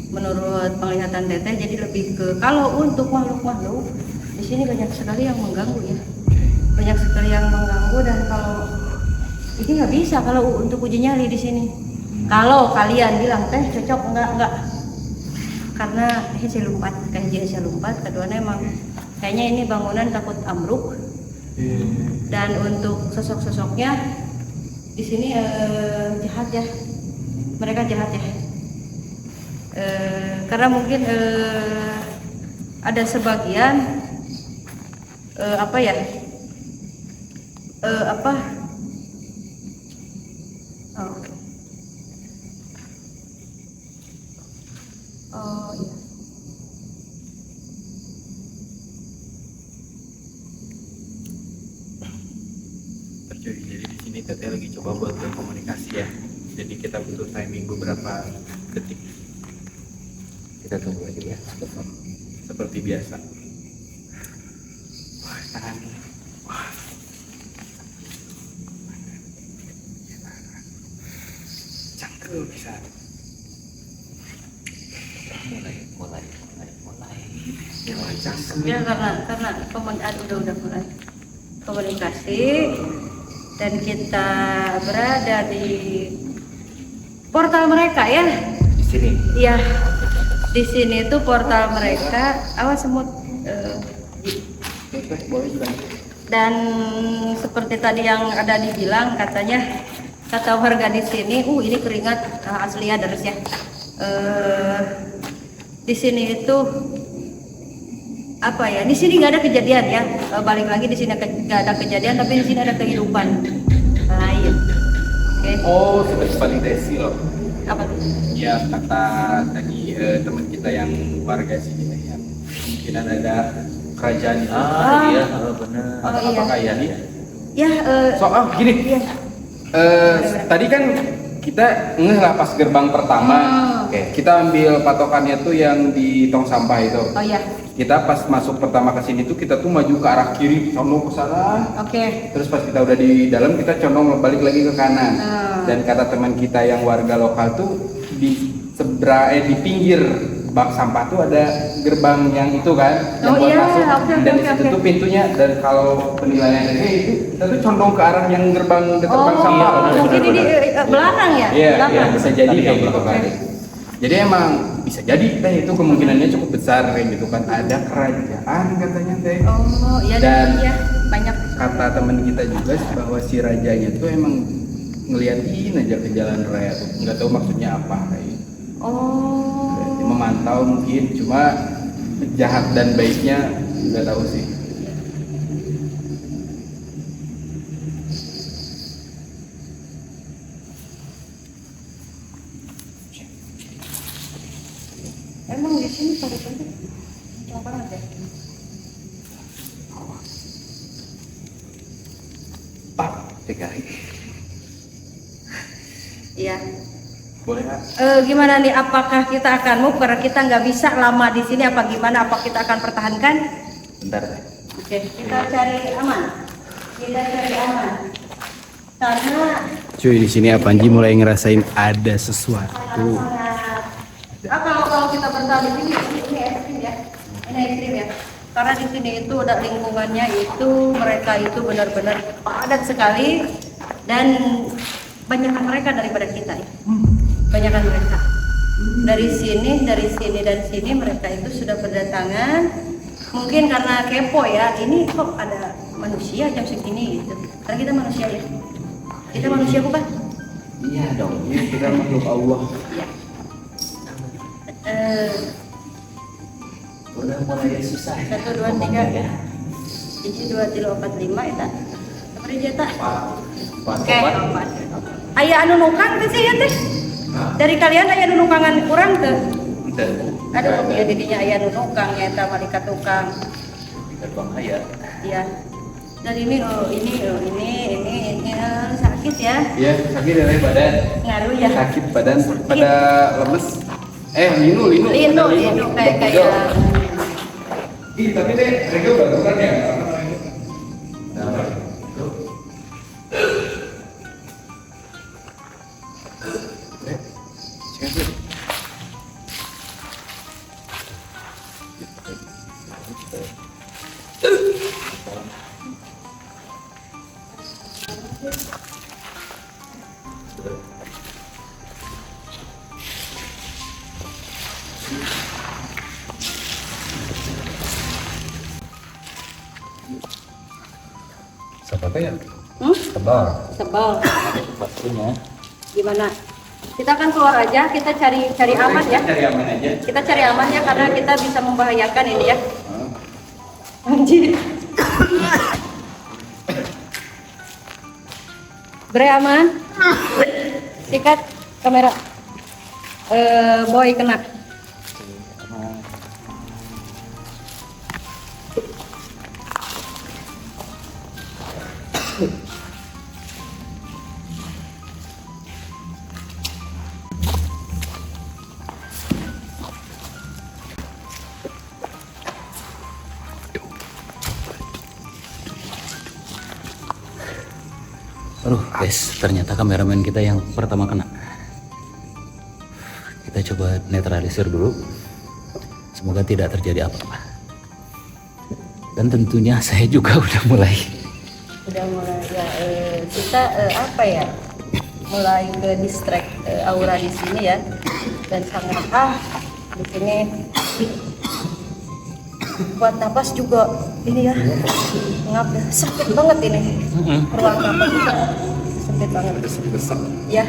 Menurut penglihatan teteh jadi lebih ke kalau untuk makhluk-makhluk di sini banyak sekali yang mengganggu ya. Banyak sekali yang mengganggu dan kalau ini nggak bisa kalau untuk uji nyali di sini. Kalau kalian bilang teh cocok enggak. Karena hese lompat, hese lompat. Keduanya emang kayaknya ini bangunan takut ambruk. Dan untuk sosok-sosoknya di sini jahat ya, mereka jahat ya, karena mungkin ada sebagian apa ya, apa, oh, oh iya. Jadi di sini Teteh lagi coba buat berkomunikasi ya. Jadi kita butuh timing beberapa detik. Kita tunggu aja ya. Seperti biasa. Wah, tangan. Wah. Cangkel bisa. Mulai. Ya, cangkel. Ya karena udah mulai komunikasi dan kita berada di portal mereka ya. Di sini. Iya. Di sini tuh portal mereka. Awas semut. Boleh juga. Dan seperti tadi yang ada dibilang katanya kata warga di sini, ini keringat asli ya terus ya. Di sini itu apa ya? Di sini nggak ada kejadian ya. Balik lagi di sini nggak ada kejadian, tapi di sini ada kehidupan lain. Oke. Oh, seperti validasi loh. Apa tuh? Ya kata tadi teman kita yang warga sini yang mungkin ada kerajaan itu. Iya, benar. Oh, iya. Apakah ya nih? Ya. Soal gini. Iya. Tadi kan kita ngeh lah pas gerbang pertama. Oke. Kita ambil patokannya tuh yang di tong sampah itu. Oh ya. Kita pas masuk pertama ke sini tuh kita tuh maju ke arah kiri, condong ke sana. Oke. Terus pas kita udah di dalam kita condong balik lagi ke kanan. Dan kata teman kita yang warga lokal tuh di di pinggir bak sampah tuh ada gerbang yang itu kan yang Oh buat iya, masuk. oke, Dan di oke, situ oke. tuh pintunya dan kalau penilaian itu kita tuh condong ke arah yang gerbang dekat Oh, bank sampah. mungkin ini belakang ya? Iya, iya Belakang. bisa jadi Tadi kayak yang gitu kan. belakang. Jadi emang bisa jadi teh itu kemungkinannya cukup besar kayak gitu kan. Ada kerajaan katanya teh. Oh iya Dan iya banyak. Kata teman kita juga bahwa si rajanya tuh emang ngeliatin aja ke jalan raya tuh, nggak tahu maksudnya apa kayak gitu. Oh. Memantau mungkin, cuma jahat dan baiknya nggak tahu sih. Emang di sini pada penting cocok banget ya. Pak, TKI. Iya. Boleh nggak? Gimana nih? Apakah kita akan move karena kita nggak bisa lama di sini? Apa gimana? Apa kita akan pertahankan? Bentar teh. Oke, kita cari aman. Kita cari aman. Karena Cuy, di sini Apanji mulai ngerasain ada sesuatu. sangat Kalau kita bertahan di sini ini ekstrim ya. Ini ekstrim ya. Karena di sini itu udah lingkungannya itu mereka itu benar-benar padat sekali dan banyakan mereka daripada kita ya. Banyakan mereka. Dari sini dan sini mereka itu sudah berdatangan. Mungkin karena kepo ya, ini kok ada manusia jam segini gitu. Karena kita manusia ya. Kita manusia bukan? Iya dong, ini kita makhluk Allah. Iya. Udah mulai susah. 1, 2, 3 ya. 1, 2, 3, 4, 5 eta. Seperti jata. Oke. Aya anu nukang teh sih ya teh. Dari kalian aya anu nukangan kurang teh. Aduh, ya didinya aya anu nukang nya eta malika tukang. Terbang aya. Iya. Dan ini sakit ya. Iya, sakit dari badan. Ngaruh ya. Sakit badan pada lemes. Linu kayak Ih, tapi deh, mereka baru kan ya. Siapa ya? Tebal. Tebal. Pastinya. Gimana? Kita akan keluar aja, kita cari aman ya. Cari aman aja. Kita cari aman ya karena kita bisa membahayakan ini ya. Anjir. Bre aman. Sikat kamera. Boy kena. Aduh guys, ternyata kameramen kita yang pertama kena. Kita coba netralisir dulu. Semoga tidak terjadi apa-apa. Dan tentunya saya juga udah mulai Ya kita apa ya? Mulai ke distract aura di sini ya. Dan sangat di sini buat napas juga ini ya ngap ya. Sempit banget ini ruang napas juga sempit banget ya.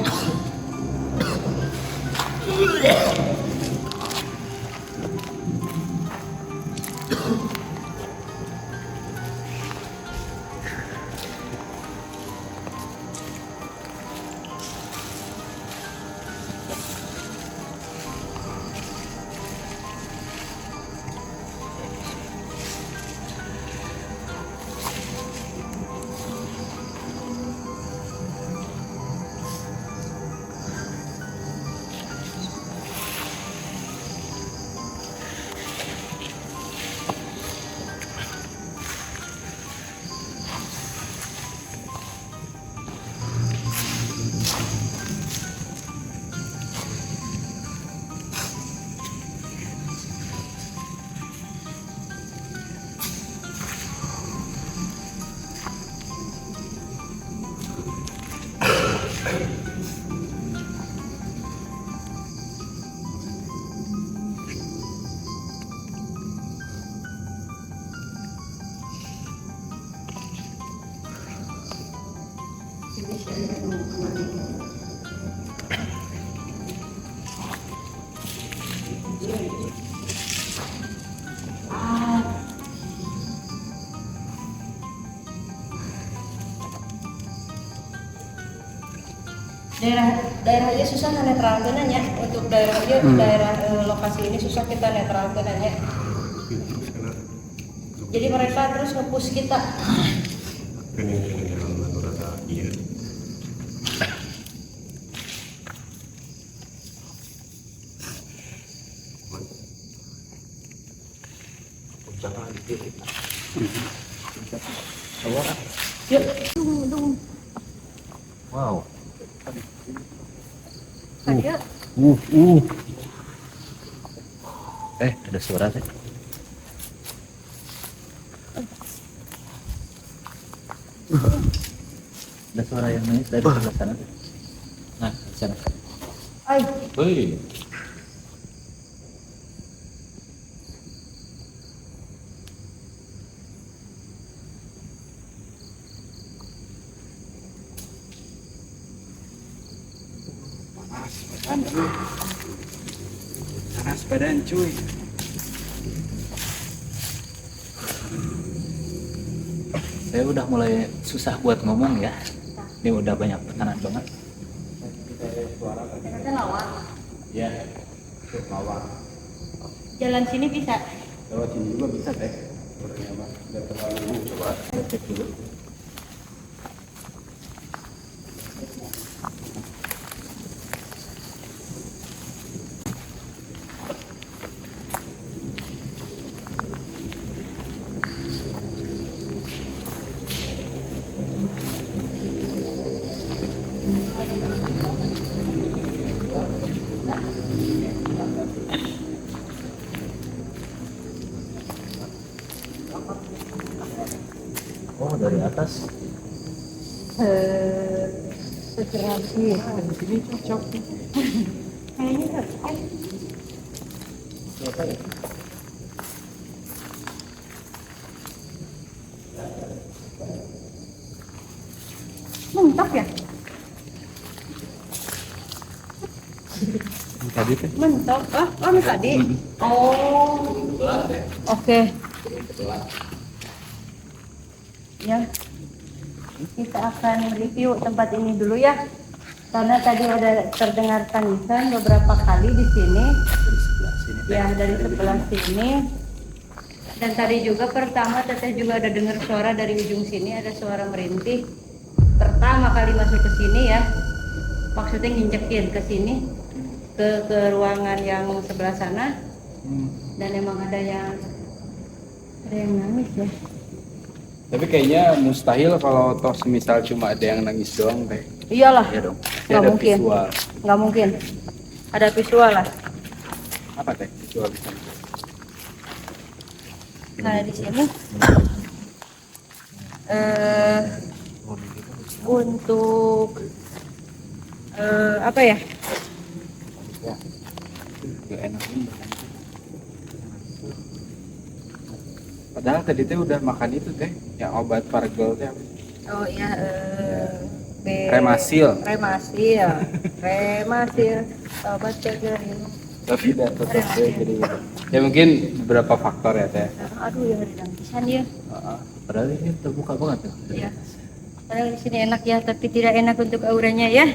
Daerahnya susah netralkan aja untuk daerah lokasi ini susah kita netralkan aja. Jadi mereka terus nge-push kita. Yuk, tunggu. wow. Ayo. Ada suara teh. Ada suara yang nangis dari sebelah sana. Nah, di sana. Ay, Wih. Panas badan cuy. Saya udah mulai susah buat ngomong ya. Ini udah banyak tekanan banget. kita lawak. Ya. Lawak. Jalan sini bisa. Lewat sini juga bisa teh. Suaranya mah nggak terlalu coba. Cek dulu. Oh, dari atas. Segera sih. Di sini cocok. Kayaknya cocok. Siapa ya? Mentok ya? Tadi teh. Mentok. Oh, tadi. Oh. Oke. Ya. Kita akan review tempat ini dulu ya. Karena tadi ada terdengar tangisan beberapa kali di sini. Dari sebelah sini. Ya, dari sebelah sini. Dan tadi juga pertama teteh juga ada dengar suara dari ujung sini, ada suara merintih. Pertama kali masuk ke sini ya. Maksudnya nginjekin ke sini ke ruangan yang sebelah sana. Dan emang ada yang nangis ya. Tapi kayaknya mustahil kalau toh semisal cuma ada yang nangis doang teh. Iyalah, Iya dong. Pasti nggak ada mungkin. visual. Nggak mungkin. Ada visual lah. Apa teh visual bisa? Nah di sini untuk apa ya? Gak enak ini. Padahal tadi teh udah makan itu teh, yang obat pargel teh. Oh iya, Remasil. Remasil, obat pegerin. Tapi tidak tetap deh jadi. Ya mungkin beberapa faktor ya teh. Aduh ya ada pisan ya. Padahal ini terbuka banget tuh. Ya. Padahal di sini enak ya, tapi tidak enak untuk auranya ya.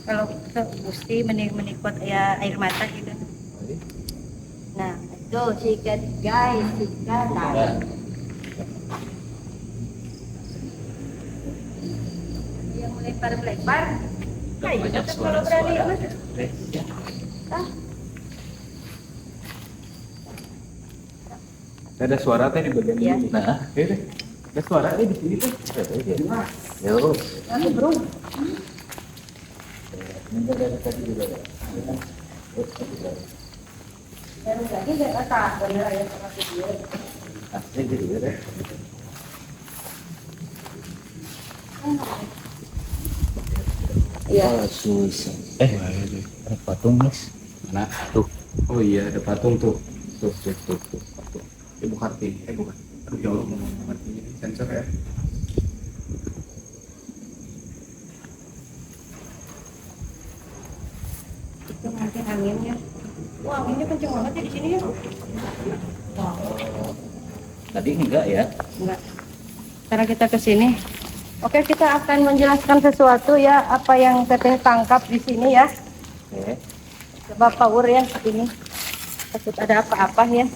Kalau kita mesti menikmati ya air mata gitu. Nah, itu sikat guys, sikat. Yang melempar-melempar. Hai, Banyak tetap kalau berani suara-suara. mas. Ya. Ah, Ada suara teh di bagian Iya. ini. Nah, Oke deh. Ada suara di sini teh. yo. aku bro. Ini dari tadi juga ada. Baru lagi gak atas, bener ya sama video. Asli gitu ya deh. Iya. Oh, susah. Ada patung guys. Mana? Tuh. Oh iya, ada patung tuh. Tuh. Patung. Ibu Kartini. Bukan. Aduh, ya Allah, ngomong Kartini. Sensor ya. Itu mungkin anginnya. Wah, anginnya kenceng banget ya di sini ya. Tadi enggak ya? Enggak. Cara kita ke sini. Oke, kita akan menjelaskan sesuatu ya, apa yang teteh tangkap di sini ya. Oke. Coba power ya ini. Takut ada apa-apa ya.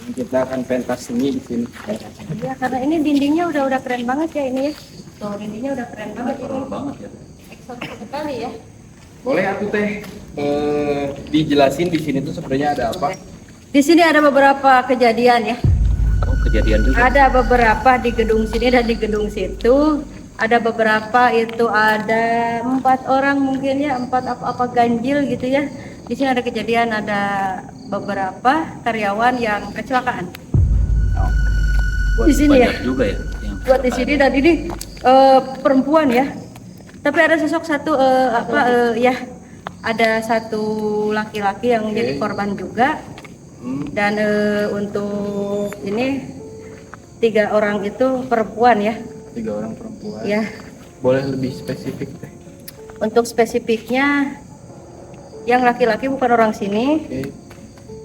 Ini kita akan pentas seni di sini. Ya, karena ini dindingnya udah keren banget ya ini ya. Tuh, dindingnya udah keren banget ini. Keren banget ya. Eksotis sekali ya. Boleh atuh teh dijelasin di sini tuh sebenarnya ada apa? Di sini ada beberapa kejadian ya. Oh, kejadian juga. Ada beberapa di gedung sini dan di gedung situ. Ada beberapa itu ada 4 orang mungkin ya, 4 apa ganjil gitu ya. Di sini ada kejadian, ada beberapa karyawan yang kecelakaan. Oh. Buat Di sini ya? banyak juga ya yang Buat di sini, dan ini perempuan ya. Tapi ada sosok satu ya, ada satu laki-laki yang jadi korban juga. Dan untuk ini 3 orang itu perempuan ya. 3 orang perempuan. Ya. Boleh lebih spesifik teh? Untuk spesifiknya, yang laki-laki bukan orang sini, Oke.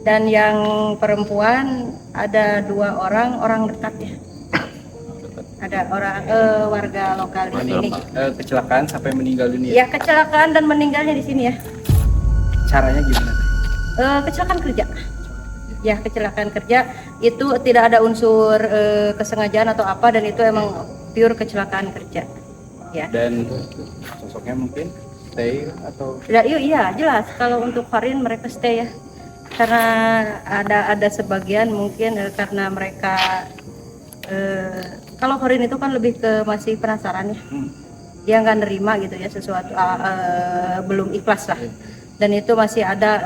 dan yang perempuan ada 2 orang dekat ya. Ada orang warga lokal di sini. Kecelakaan sampai meninggal dunia. Ya, kecelakaan dan meninggalnya di sini ya. Caranya gimana teh? Kecelakaan kerja. Ya, kecelakaan kerja itu tidak ada unsur kesengajaan atau apa, dan itu emang pure kecelakaan kerja. Ya. Dan sosoknya mungkin stay atau Ya, iya jelas kalau untuk Farin mereka stay ya. Karena ada sebagian mungkin karena mereka kalau Farin itu kan lebih ke masih penasaran ya. Dia nggak nerima gitu ya sesuatu, belum ikhlas lah. Dan itu masih ada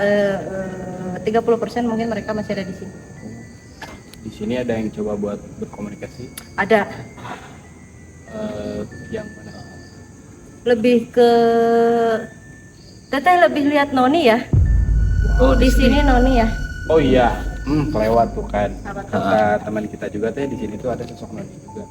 30% mungkin mereka masih ada di sini. di sini ada yang coba buat berkomunikasi? Ada Yang mana? lebih ke Teteh lebih lihat Noni ya. Oh, Di sini Noni ya. Oh iya, kelewat tuh kan. Apa tuh? Kata teman kita juga teh di sini tuh ada sosok Noni juga.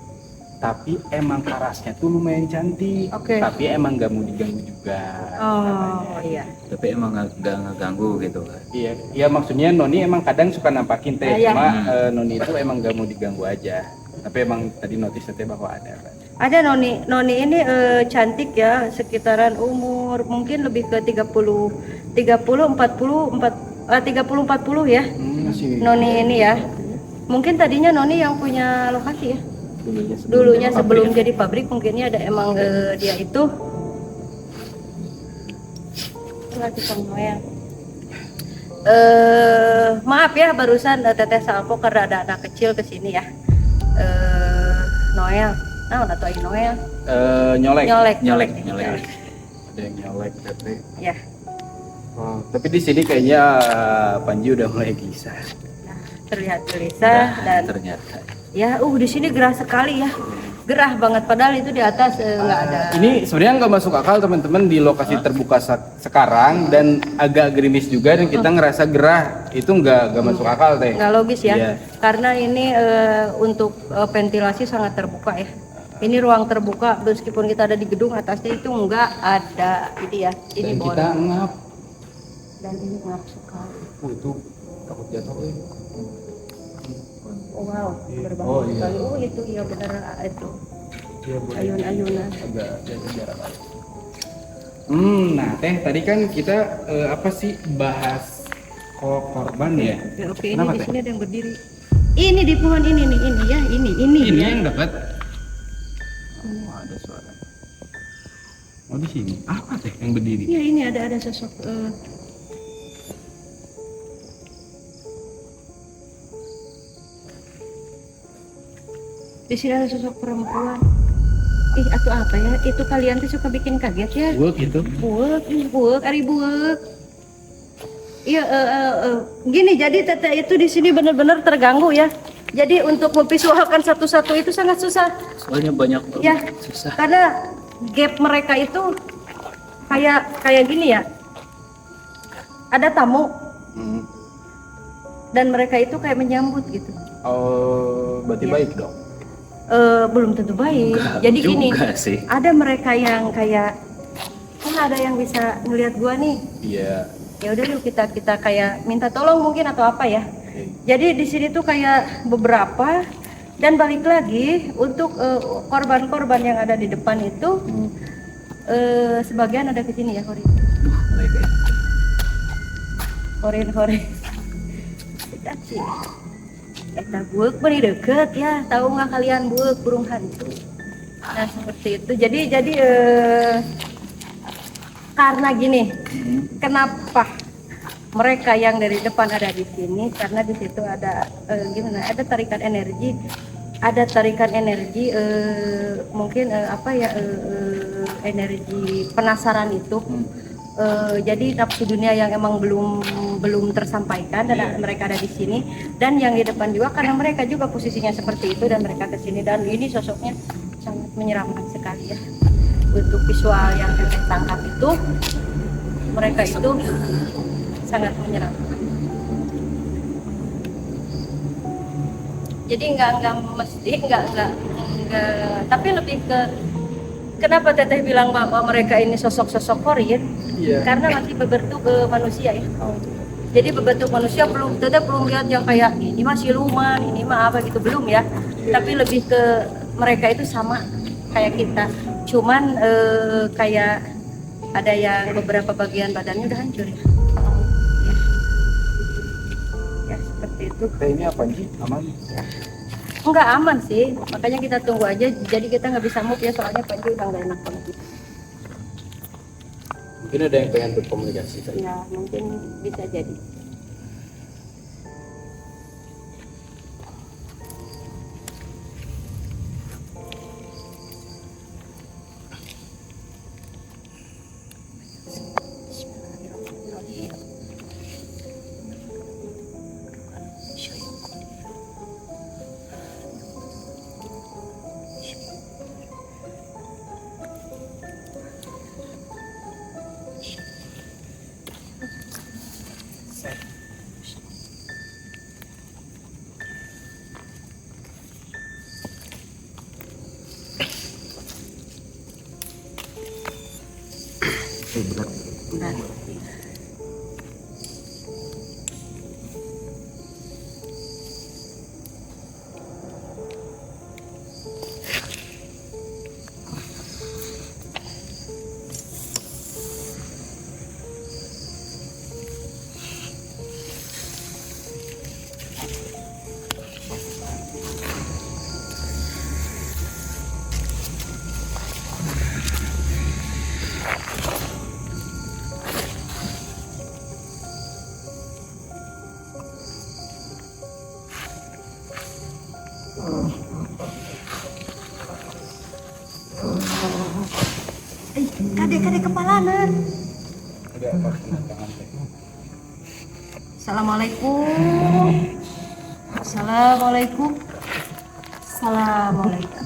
Tapi emang parasnya tuh lumayan cantik. Oke. Tapi emang gak mau diganggu juga. Oh iya. tapi emang nggak ngeganggu gitu kan. Iya, iya maksudnya Noni emang kadang suka nampakin teh, Iya. cuma Noni itu emang gak mau diganggu aja. Tapi emang tadi notice teh bahwa ada kan. Ada Noni ini cantik ya, sekitaran umur mungkin lebih ke 30 40 ya. Masih Noni ini ya. Mungkin tadinya Noni yang punya lokasi ya. dulunya Sebelum jadi pabrik mungkinnya ada emang dia itu. Maaf ya barusan Teteh Salpo karena ada anak kecil kesini ya. Noel. Nah, udah tuh Noel. nyolek. Nyolek. Ada yang nyolek tapi. Ya. Oh, tapi di sini kayaknya Panji udah mulai gelisah. Nah, terlihat gelisah dan Ternyata ya, di sini gerah sekali ya. Gerah banget padahal itu di atas nggak ada. Ini sebenarnya nggak masuk akal teman-teman di lokasi terbuka sekarang dan agak gerimis juga dan kita ngerasa gerah itu nggak masuk akal teh. Nggak logis ya. Iya. Karena ini untuk ventilasi sangat terbuka ya. Ini ruang terbuka meskipun kita ada di gedung, atasnya itu nggak ada ini ya. Ini Dan kita bolong. ngap. Dan ini ngap sekali. Itu takut jatuh. Oh, wow, berbahaya Oh, iya. sekali. Oh, itu iya benar itu. Iya, boleh. Ayun-ayunan. Agak jaga jarak aja. Nah teh tadi kan kita apa sih bahas korban ya? Oke, ini Kenapa, di Teh? sini ada yang berdiri. Ini di pohon ini nih, ini ya, ini Ini ya. yang dapat. Oh, ada suara. Oh di sini. Apa teh yang berdiri? Iya, ini ada sosok di sini ada sosok perempuan. Ih, atau apa ya? Itu kalian tuh suka bikin kaget ya? Buat gitu. Buek, ari buek. Iya, gini, jadi Teteh itu di sini benar-benar terganggu ya. Jadi untuk memvisualkan satu-satu itu sangat susah. soalnya banyak banget. Ya, Susah. karena gap mereka itu kayak gini ya. Ada tamu dan mereka itu kayak menyambut gitu. Oh, berarti Iya. baik dong. Belum tentu baik. Enggak Jadi juga gini, sih. ada mereka yang kayak kan ada yang bisa ngelihat gua nih. Iya. Ya udah yuk kita kayak minta tolong mungkin atau apa ya. Jadi di sini tuh kayak beberapa dan balik lagi untuk korban-korban yang ada di depan itu sebagian ada ke sini ya, Korin. Korin. Kita sih. Eta buek beri deket ya, tahu nggak kalian buek burung hantu. Nah seperti itu. Jadi karena gini, kenapa mereka yang dari depan ada di sini? Karena di situ ada gimana? Ada tarikan energi, mungkin energi penasaran itu. jadi nafsu dunia yang emang belum tersampaikan dan mereka ada di sini, dan yang di depan juga karena mereka juga posisinya seperti itu dan mereka ke sini, dan ini sosoknya sangat menyeramkan sekali ya. Untuk visual yang kita tangkap itu mereka itu sangat menyeramkan. Jadi enggak tapi lebih ke kenapa Teteh bilang bahwa mereka ini sosok-sosok Korean? Iya. Karena masih berbentuk manusia ya. Jadi berbentuk manusia Teteh belum lihat yang kayak ini mah siluman, ini mah apa gitu, belum ya. Tapi lebih ke mereka itu sama kayak kita. Cuman kayak ada yang beberapa bagian badannya udah hancur ya. Ya seperti itu. Teh ini apa sih? Aman? Enggak aman sih, makanya kita tunggu aja. Jadi kita nggak bisa move ya, soalnya Panji udah nggak enak banget gitu. Mungkin ada yang pengen berkomunikasi tadi. Ya mungkin bisa jadi. Berat. Kadek kepalana. Ada apa tangan teh? Assalamualaikum. Assalamualaikum. Assalamualaikum.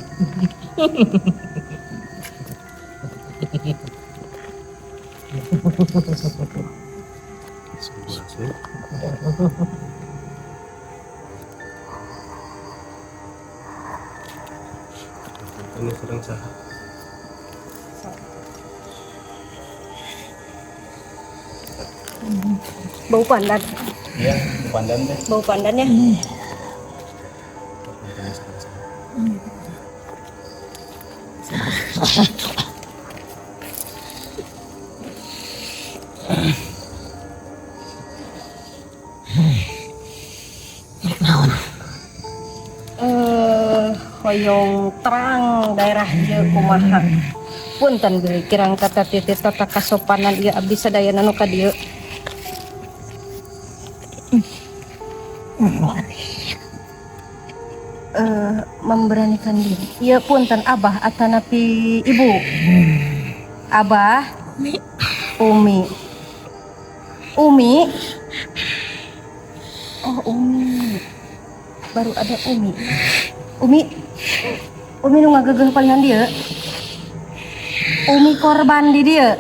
Ini sedang saha? Bau pandan. Iya, pandan deh. Bau pandan ya. Hoyong terang daerah ieu kumaha. Punten deui kirang kata titit tata kasopanan ieu abdi sadayana nu ka dieu. Memberanikan diri. Iya punten abah atanapi ibu. Abah, Umi. Oh Umi. Baru ada Umi. Umi nu ngagegeh palingan dia. Umi korban di dia.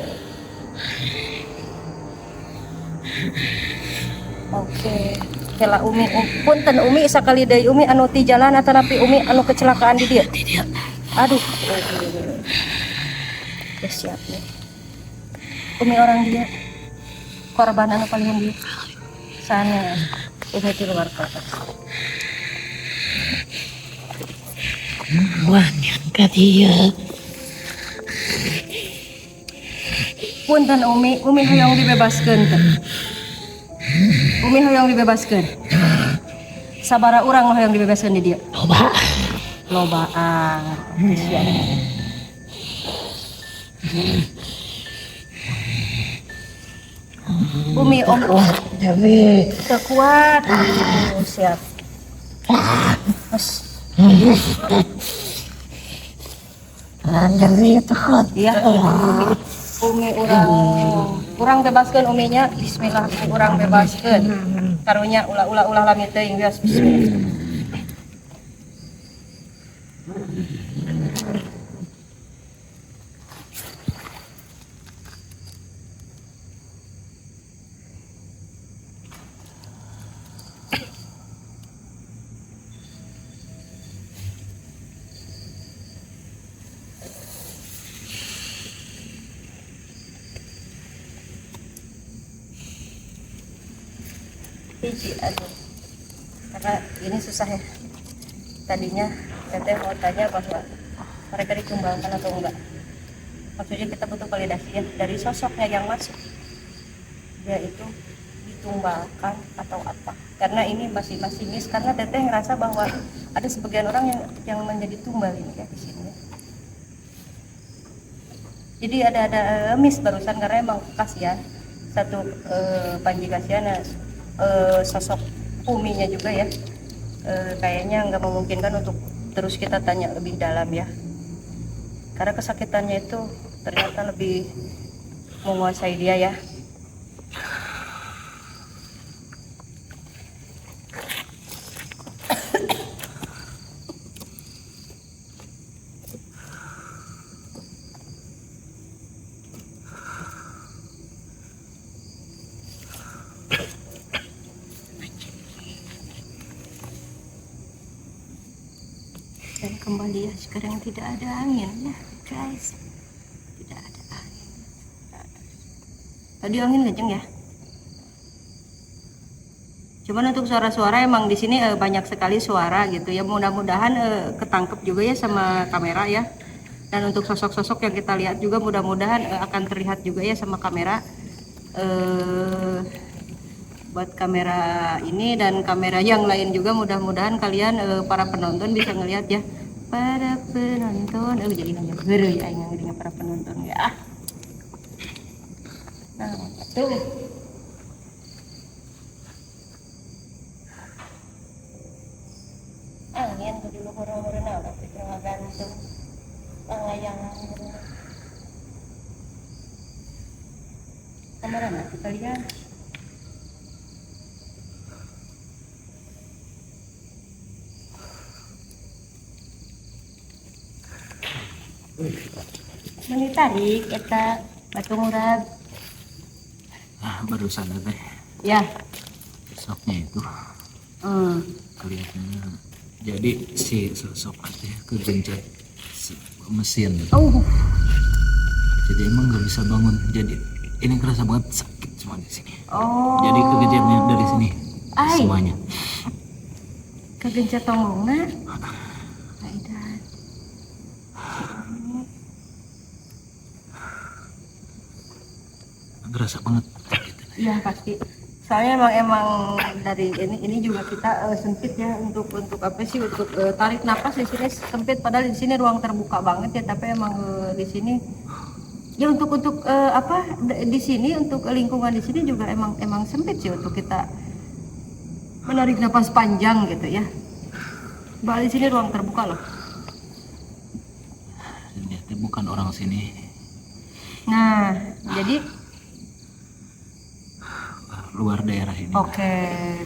Oke. Kela Umi punten Umi sakali deui Umi anu ti jalan atanapi Umi anu kecelakaan di dia. Aduh. Ya siap nih. Umi orang dia. Korban anu palingan dia. Sana. Umi di luar kota. Wanyan ka dia. Punten Umi hoyong dibebaskeun teh. Umi hoyong dibebaskeun. Sabara urang hoyong dibebaskeun di dieu? Lobaan. Siap. Umi om Jadi teu kuat. Siap. jadi takut. Iya. Umi urang bebaskeun uminya. Bismillah umi urang bebaskeun. Karunya ulah lami teuing wios bismillah. Hiji, aduh, karena ini susah ya. Tadinya teteh mau tanya bahwa mereka ditumbalkan atau enggak. Maksudnya kita butuh validasi ya dari sosoknya yang masuk. Dia itu ditumbalkan atau apa? Karena ini masih miss, karena teteh ngerasa bahwa ada sebagian orang yang menjadi tumbal ini ya di sini. Jadi ada miss barusan karena emang kasihan satu Panji kasihan sosok uminya juga ya, kayaknya nggak memungkinkan untuk terus kita tanya lebih dalam ya, karena kesakitannya itu ternyata lebih menguasai dia ya. Dan kembali ya, sekarang tidak ada angin ya guys, tidak ada angin. Tadi angin kenceng ya, cuman untuk suara-suara emang di sini banyak sekali suara gitu ya, mudah-mudahan ketangkep juga ya sama kamera ya. Dan untuk sosok-sosok yang kita lihat juga mudah-mudahan akan terlihat juga ya sama kamera, buat kamera ini dan kamera yang lain juga, mudah-mudahan kalian para penonton bisa ngelihat ya. Para penonton, jadi nanya baru ya yang para penonton ya. Nah tuh angin tuh dulu hurung-hurung tapi tengah gantung pengayangan kamera nanti kalian. Meni tarik eta batu murad. Barusan teh Ya. sosoknya itu kelihatannya, jadi si sosok teh kegencet mesin, jadi emang nggak bisa bangun, jadi ini kerasa banget sakit semua di sini. Jadi kegencetnya dari sini semuanya. Kegencet tombongna. Kerasa banget sakit. Iya pasti. Soalnya emang dari ini juga kita sempit ya untuk apa sih, untuk tarik napas di sini sempit, padahal di sini ruang terbuka banget ya, tapi emang di sini ya untuk apa di sini untuk lingkungan di sini juga emang sempit sih untuk kita menarik napas panjang gitu ya. Bahkan di sini ruang terbuka loh. Ternyata bukan orang sini. Nah, jadi luar daerah ini. oke,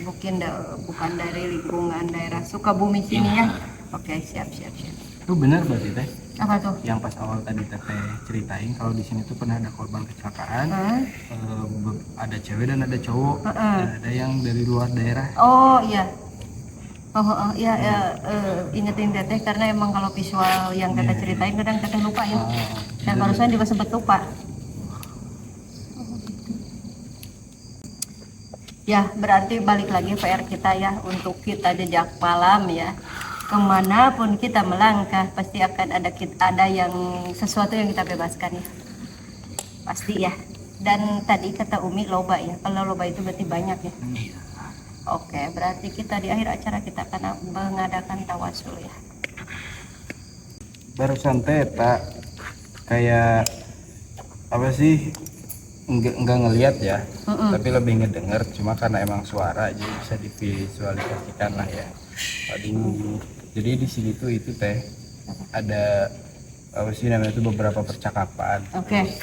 bukan dari lingkungan daerah Sukabumi sini ya. Oke, siap. Itu benar berarti teh? Apa tuh? Yang pas awal tadi teteh ceritain kalau di sini tuh pernah ada korban kecelakaan, ada cewek dan ada cowok, dan ada yang dari luar daerah. Oh iya. Iya, ingetin teteh karena emang kalau visual yang teteh ceritain kadang teteh lupa ya. Dan barusan juga sempat lupa. Ya, berarti balik lagi PR kita ya, untuk kita jejak malam ya. Kemanapun kita melangkah pasti akan ada yang sesuatu yang kita bebaskan ya. Pasti ya. Dan tadi kata Umi loba ya. Kalau loba itu berarti banyak ya. Oke, berarti kita di akhir acara kita akan mengadakan tawasul ya. Barusan teh tak kayak apa sih, enggak ngelihat ya, tapi lebih ngedenger, cuma karena emang suara jadi bisa divisualisasikan lah ya. Aduh, jadi di sini tuh itu teh ada apa sih namanya itu beberapa percakapan. Oke.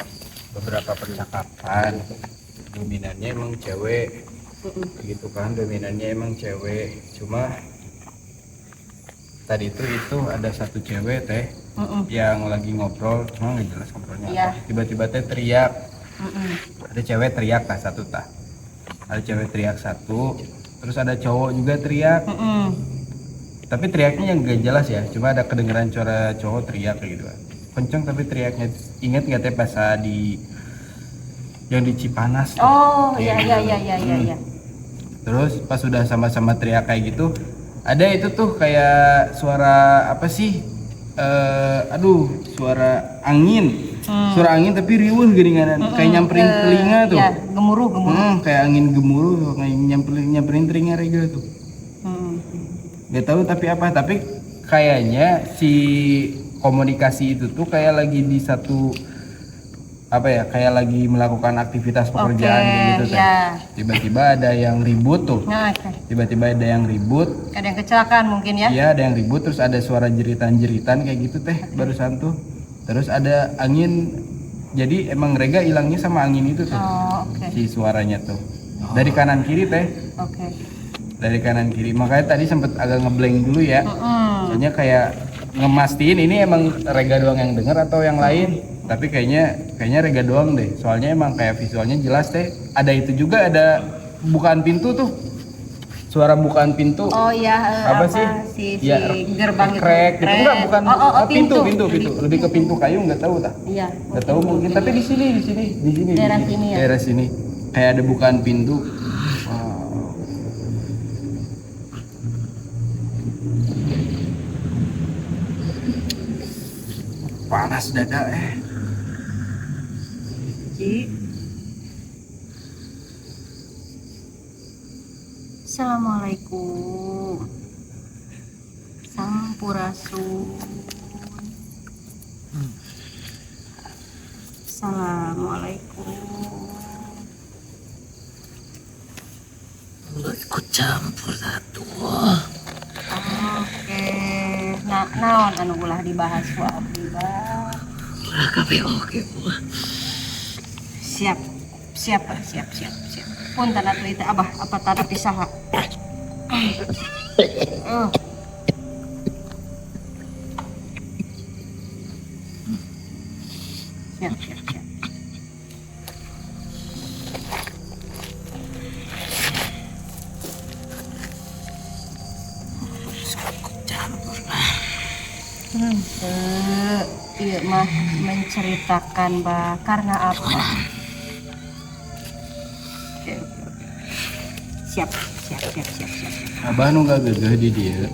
beberapa percakapan dominannya emang cewek gitu kan, dominannya emang cewek. Cuma tadi itu ada satu cewek teh yang lagi ngobrol, cuma nggak jelas ngobrolnya Iya. apa. Tiba-tiba teh teriak, ada cewek teriak lah satu tah, ada cewek teriak satu, terus ada cowok juga teriak. Tapi teriaknya yang gak jelas ya, cuma ada kedengeran suara cowok teriak kayak gitu kan. Kenceng tapi teriaknya, inget nggak teh pas di yang di Cipanas tuh. Oh, Kayak iya gitu. iya iya. Terus pas sudah sama-sama teriak kayak gitu, ada itu tuh kayak suara apa sih? Suara angin. Suara angin tapi riuh gini-gini, kayak nyamperin telinga tuh. Iya, gemuruh. Kayak angin gemuruh, kayak nyamperin telinga Rega tuh. Gak tahu tapi apa, tapi kayaknya si komunikasi itu tuh kayak lagi di satu apa ya, kayak lagi melakukan aktivitas pekerjaan kayak gitu teh. Iya. Tiba-tiba ada yang ribut tuh. Nah, oke. Tiba-tiba ada yang ribut. Ada yang kecelakaan mungkin ya? Iya, ada yang ribut, terus ada suara jeritan-jeritan kayak gitu teh barusan tuh. Terus ada angin. Jadi emang Rega hilangnya sama angin itu tuh. Oh, oke. Si suaranya tuh. Dari kanan kiri teh. Oke. Dari kanan kiri. Makanya tadi sempet agak ngeblank dulu ya. Soalnya kayak ngemastiin ini emang Rega doang yang denger atau yang lain. Tapi kayaknya Rega doang deh. Soalnya emang kayak visualnya jelas teh. Ada itu juga, ada bukaan pintu tuh. Suara bukaan pintu. Oh iya, apa sih? Si Ya, gerbang itu. krek gitu. Enggak, bukan. Pintu. Pintu. Lebih ke pintu kayu nggak tahu tah. Iya. Nggak tahu mungkin, tapi di sini. Daerah sini ya? Daerah sini. Kayak ada bukaan pintu. Wow. Panas dada Ci. Assalamualaikum. Sampurasun. Assalamualaikum. Lu ikut campur satu. Oke. Nah, naon anu ulah dibahas ku abdi bah. Ulah kabeh oke Bu. Siap. Pun tanda tuh itu abah apa tanda pisaha. Siap. Iya mah menceritakan bah karena apa? Oke. Siap. Abah nu gak gagah di dia.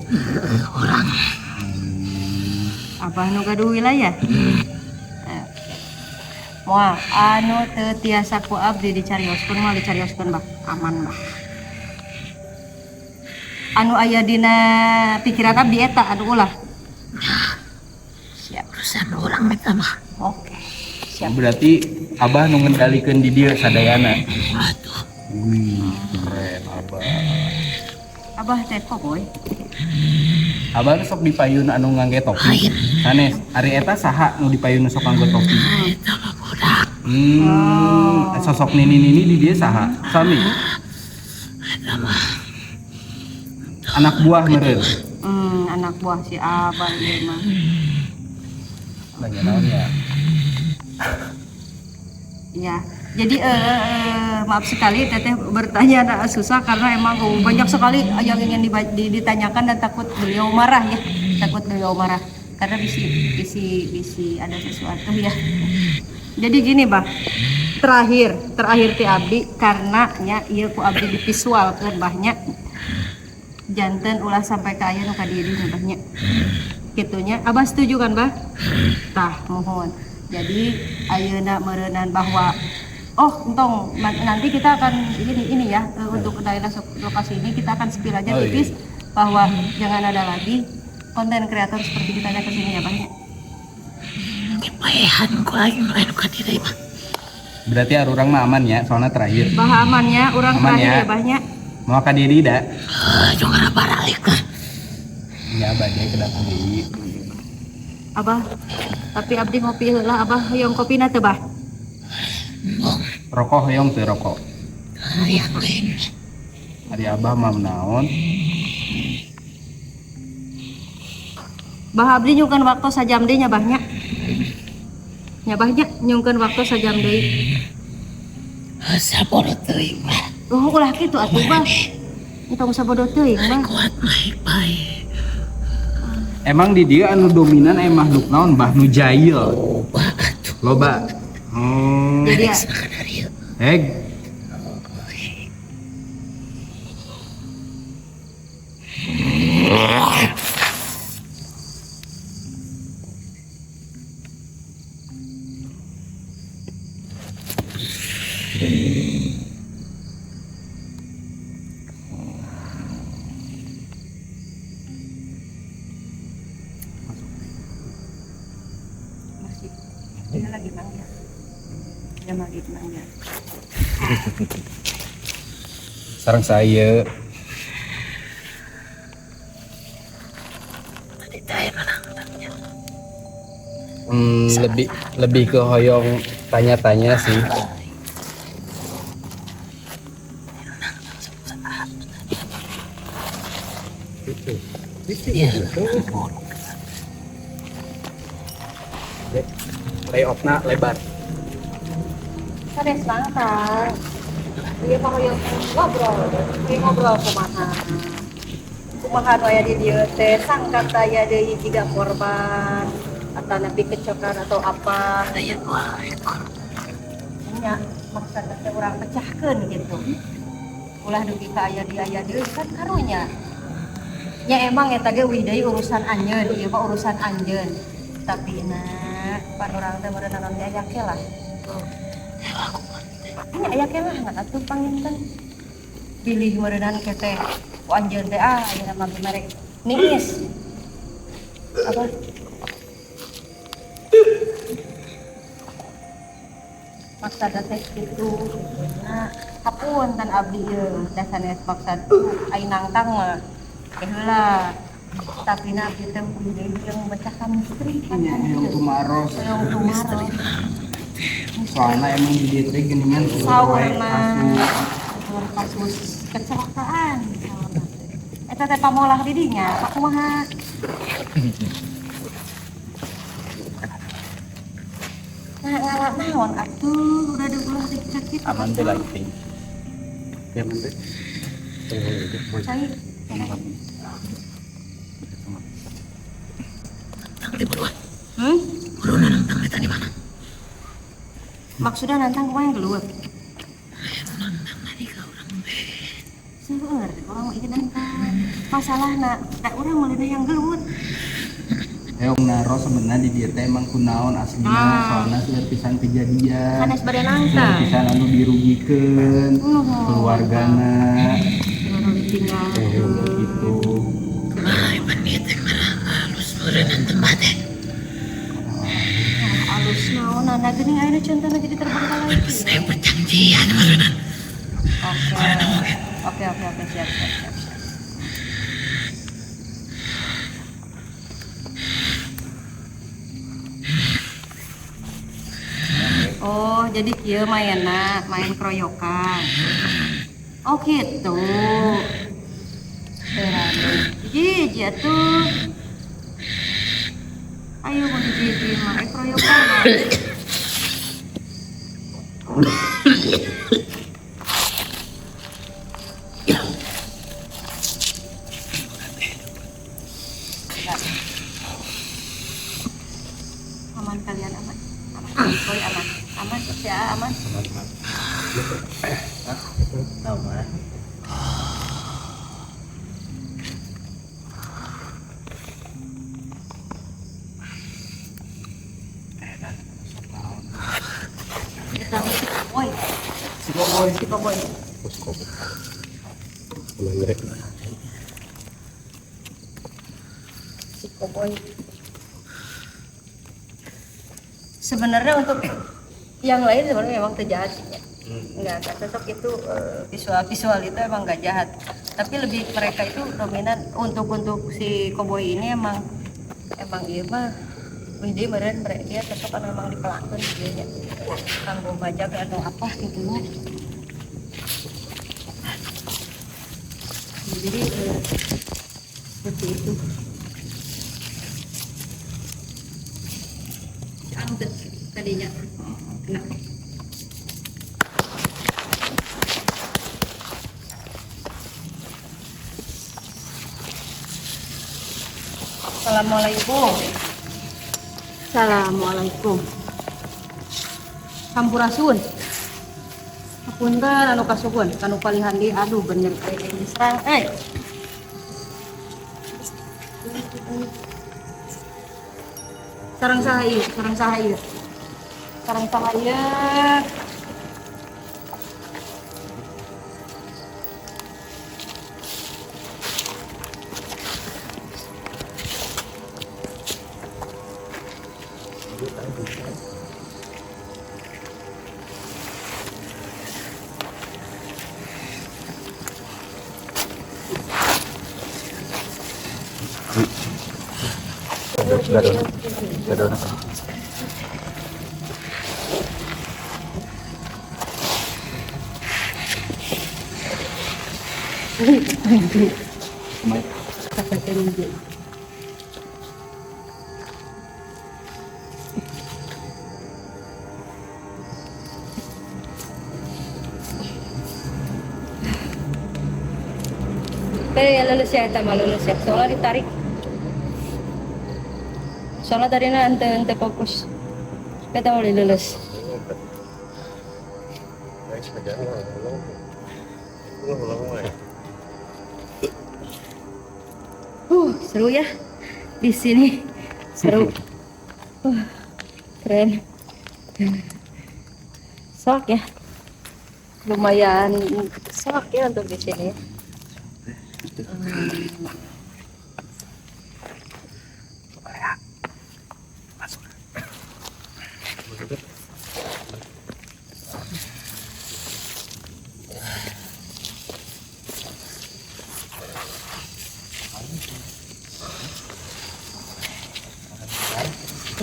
Abah nu gaduh wilayah. Moal anu teu tiasa ku abdi dicarioskeun moal dicarioskeun bah, aman bah. Anu aya dina pikiran abdi eta anu ulah. Siap. Urusan orang eta mah. Oke. Siap. Berarti Abah nu ngendalikeun di dia sadayana. Aduh. Wih, keren Abah. Abah teh boy. Abah nu sok dipayun anu ngangge topi. Sanes, ari eta saha nu dipayun sok ngangge topi? Eta mah budak. Sosok nini di dia saha? Sami. Eta mah Anak buah meureun. Anak buah si Abah ieu mah. Nanya naon ya? Iya. Jadi maaf sekali teteh bertanya agak susah karena emang banyak sekali yang ingin ditanyakan dan takut beliau marah ya. Takut beliau marah karena bisi ada sesuatu ya. Jadi gini, Bah. Terakhir ti abdi karena nya ieu ku abdi divisualkeun bahnya. Janten ulah sampai ka aya nu ka dieu bahnya. Kitunya Abah setuju kan, Bah? Tah, mohon. Jadi ayeuna meureunnan bahwa entong nanti kita akan ini ya untuk daerah lokasi ini kita akan spill aja tipis bahwa jangan ada lagi konten kreator seperti kita ke sini ya Bang. kepaehan ku lagi main ka diri mah. Berarti urang mah aman ya, soalnya terakhir. Bah amannya orang Aman terakhir ya. ya Bahnya. Mau ka diri da? Jangan balik lah. Ya badai ke datang deui. Abah, tapi abdi ngopi heula Abah hoyong kopina teu Bah? Rokok hoyong teu rokok. Yang lain. Ari abah mah naon? Bah abdi nyungkeun waktu sajam deui nya bahnya. Nya bahnya nyungkeun waktu sajam deui. Sabodo teuing mah. Oh ulah kitu atuh bah. Itu sabodo teuing mah. Kuat baik-baik. Emang di dia anu dominan makhluk naon bah nu jahil. Loba atuh. Loba. Oh. Jadi ya, Sakadar ieu. Heg. masih. Dia lagi manggil. Dia lagi manggil. Sareng saya Tadi teh menang. lebih ke hoyong tanya-tanya sih. Iya. Layoutna lebar. Sanes langkah. Ieu mah hoyong ngobrol. Ieu ngobrol kumaha. Kumaha nu aya di dieu teh sangkat aya deui jiga korban atau nabi kecokan atau apa. Aya 2 ekor. Nya maksudna teh urang pecahkeun gitu. Ulah dugi ka aya di aya deui kan karunya. Nya emang eta ge wih deui urusan anjeun, ieu mah urusan anjeun. Tapi pan urang teh meureun naon aya ke lah. Nya aya ke lah ngan atuh panginten. Pilih meureunan ke teh ku anjeun teh aya mah merek ningis. Apa? Maksudna teh kitu. Nah, hapunten abdi ieu da sanes maksud ai nangtang mah heula. Tapi nabi teh yang memecahkan misteri kan. Hoyong tumaros. Yang tumaro. Soalnya emang di dia teh geuningan Saurna kasus kecelakaan. Eta teh pamolah di dinya, sakumaha? Nah, ngalah naon atuh, udah ada ulah dicekit. Aman teh lighting. Ya aman teh. Cai. Nang di bawah. Hmm? Nantang eta di mana? Maksudnya nantang kumaha yang keluar? Nantang tadi ka urang teh. Seueur, orang mau ikut nantang. Masalahna, da urang meulina yang gelut. Hoyong naro sebenarnya di dia teh emang kunaon aslinya soalnya sudah pisan kejadian. Sanes bade Sudah nangtang. pisan anu dirugikeun keluargana. Baru ditinggal. Gitu. Ai panit teh marah halus meureun tempat teh. Alus naon ana geuning ayeuna contohna jadi terbengkalai. Saya perjanjian meureun. Oke, siap. Oh, jadi kieu mainna, main keroyokan. Oh gitu. Jiji atuh. Ayo mau jiji mah keroyokan. Aman kalian aman. Boy aman ya aman. Tahu mah. Kita boy. Si boy. Si boy. Sebenarnya untuk yang lain sebenarnya memang terjahat sih ya. Nggak cocok itu visual itu emang nggak jahat. Tapi lebih mereka itu dominan untuk si koboi ini emang iya mah Jadi meren dia tetap kan memang dipelakkan dia nya kanggo bajak atau apa gitu ya. Jadi seperti itu. Angkat tadinya kena. Assalamualaikum. Assalamualaikum. Sampurasun. Hapunten anu kasuhun kanu palihandi aduh bener kayak diserang sarang sahaya Gado na. ya lulus ya, tambah lulus ya. Soalnya ditarik. Soalnya tadi ente fokus. Kita mau lulus. Seru ya di sini. Seru. Keren. Sok ya. Lumayan sok ya untuk di sini.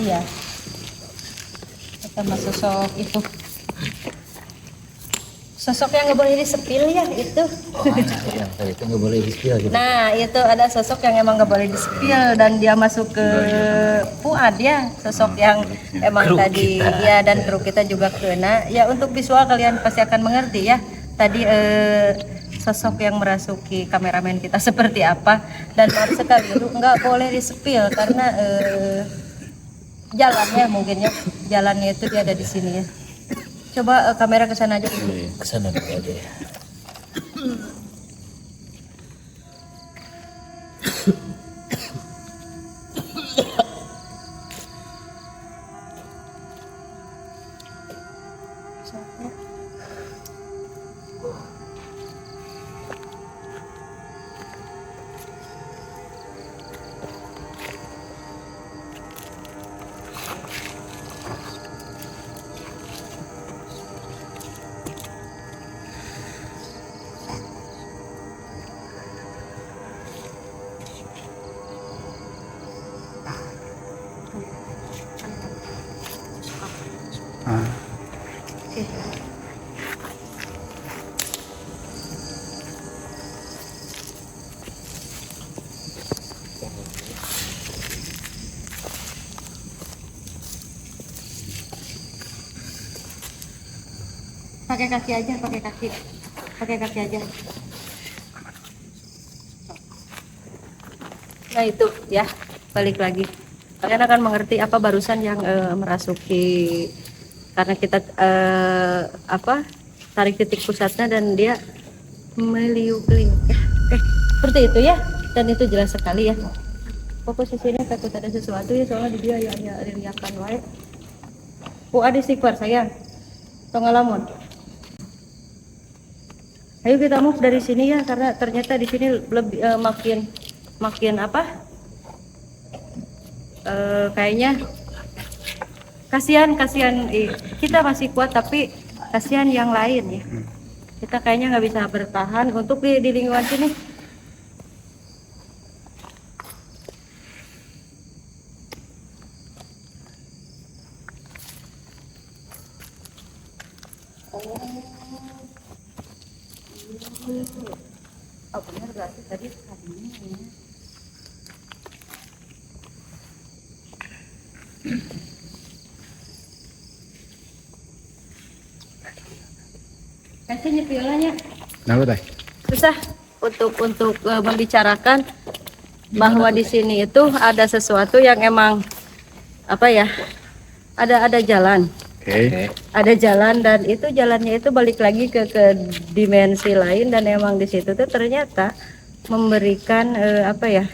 Iya. Sama sosok itu. Sosok yang nggak boleh disepil ya itu. Yang tadi itu nggak boleh di-spill gitu. Nah itu ada sosok yang emang nggak boleh disepil dan dia masuk ke Fuad ya. Sosok yang emang Kru tadi kita. ya dan kru kita juga kena. Ya untuk visual kalian pasti akan mengerti ya. Tadi sosok yang merasuki kameramen kita seperti apa dan maaf sekali itu nggak boleh disepil karena jalannya mungkin ya jalannya itu dia ada di sini ya. Coba kamera ke sana aja. Kesana dulu aja ya. Oke. Pakai kaki aja, pakai kaki aja. Nah itu ya, balik lagi. Kalian akan mengerti apa barusan yang merasuki karena kita tarik titik pusatnya dan dia meliuk-liuk ya. Oke, seperti itu ya. Dan itu jelas sekali ya. Fokus di sini takut ada sesuatu ya soalnya dia ya riakan wae. Ada istighfar sayang. Ngalamun. Ayo kita move dari sini ya karena ternyata di sini lebih makin apa? Kayaknya kasihan kita masih kuat tapi kasihan yang lain ya. Kita kayaknya nggak bisa bertahan untuk di lingkungan sini. benar berarti tadi tadinya ya. Kasih nyepilanya. Nah, teh. Susah untuk membicarakan bahwa di sini itu ada sesuatu yang emang apa ya? Ada jalan. Oke. Ada jalan dan itu jalannya itu balik lagi ke dimensi lain dan emang di situ tuh ternyata memberikan apa ya?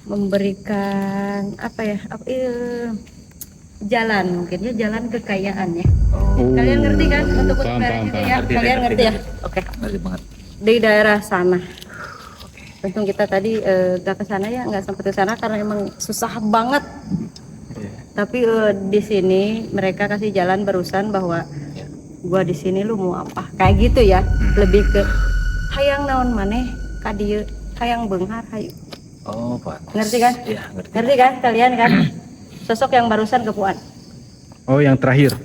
Memberikan apa ya? Jalan mungkin ya, jalan kekayaan ya. Kalian ngerti kan untuk daerah itu ya? Kalian ngerti ya? Oke. Ngerti banget. Di daerah sana. Untung kita tadi gak ke sana ya, nggak sampai ke sana karena emang susah banget. Tapi di sini mereka kasih jalan barusan bahwa gua di sini lu mau apa? Kayak gitu ya. Lebih ke hayang naon maneh ka dieu, hayang beunghar hayu. Oh, Pak. Ngerti kan? Iya, ngerti. Ngerti kan kalian kan? Sosok yang barusan ke Puan. Oh, yang terakhir.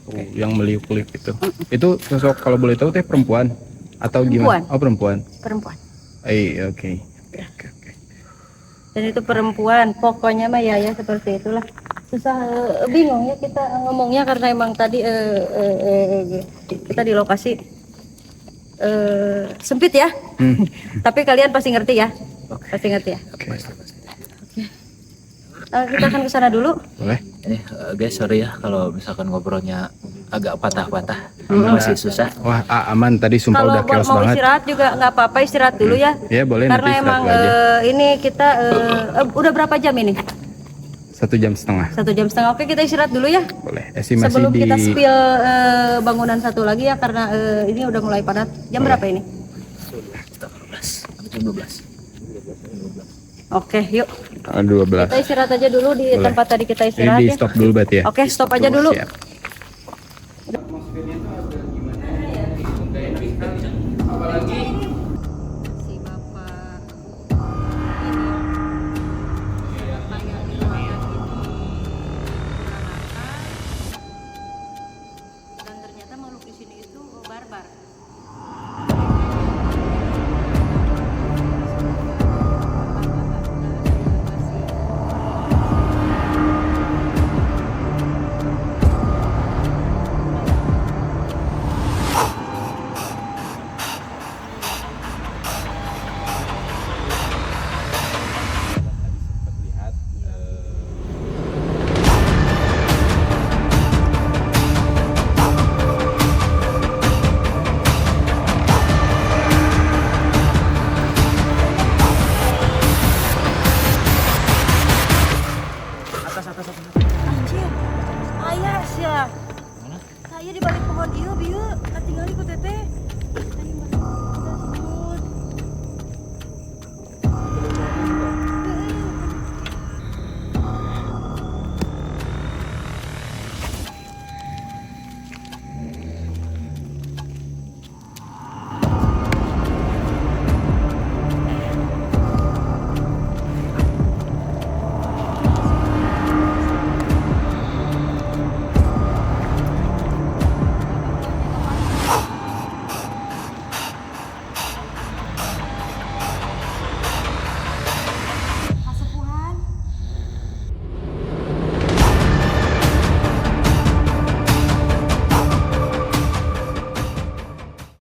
Oh, yang meliuk-liuk itu. Itu sosok kalau boleh tahu teh perempuan atau Perempuan. gimana? Oh, perempuan. Perempuan. Oke. Dan itu perempuan, pokoknya mah ya seperti itulah. Susah bingung ya kita ngomongnya karena emang tadi kita di lokasi sempit ya. Tapi kalian pasti ngerti ya. Pasti ngerti ya. Oke. Kita akan ke sana dulu. Boleh. Ini guys, sorry ya kalau misalkan ngobrolnya agak patah-patah. Masih susah. Wah, aman tadi sumpah Kalau udah chaos mau banget. istirahat juga nggak apa-apa, istirahat dulu ya. Ya, boleh Karena nanti emang istirahat aja. ini kita udah berapa jam ini? 1 jam setengah. 1 jam setengah. Oke, kita istirahat dulu ya. Boleh. Estimasi Sebelum di kita spill bangunan satu lagi ya karena ini udah mulai padat. Jam berapa ini? 12. Oke, yuk. 12. Kita istirahat aja dulu di tempat tadi kita Ini istirahat di ya. stop dulu berarti ya. Oke, stop aja dulu. Siap.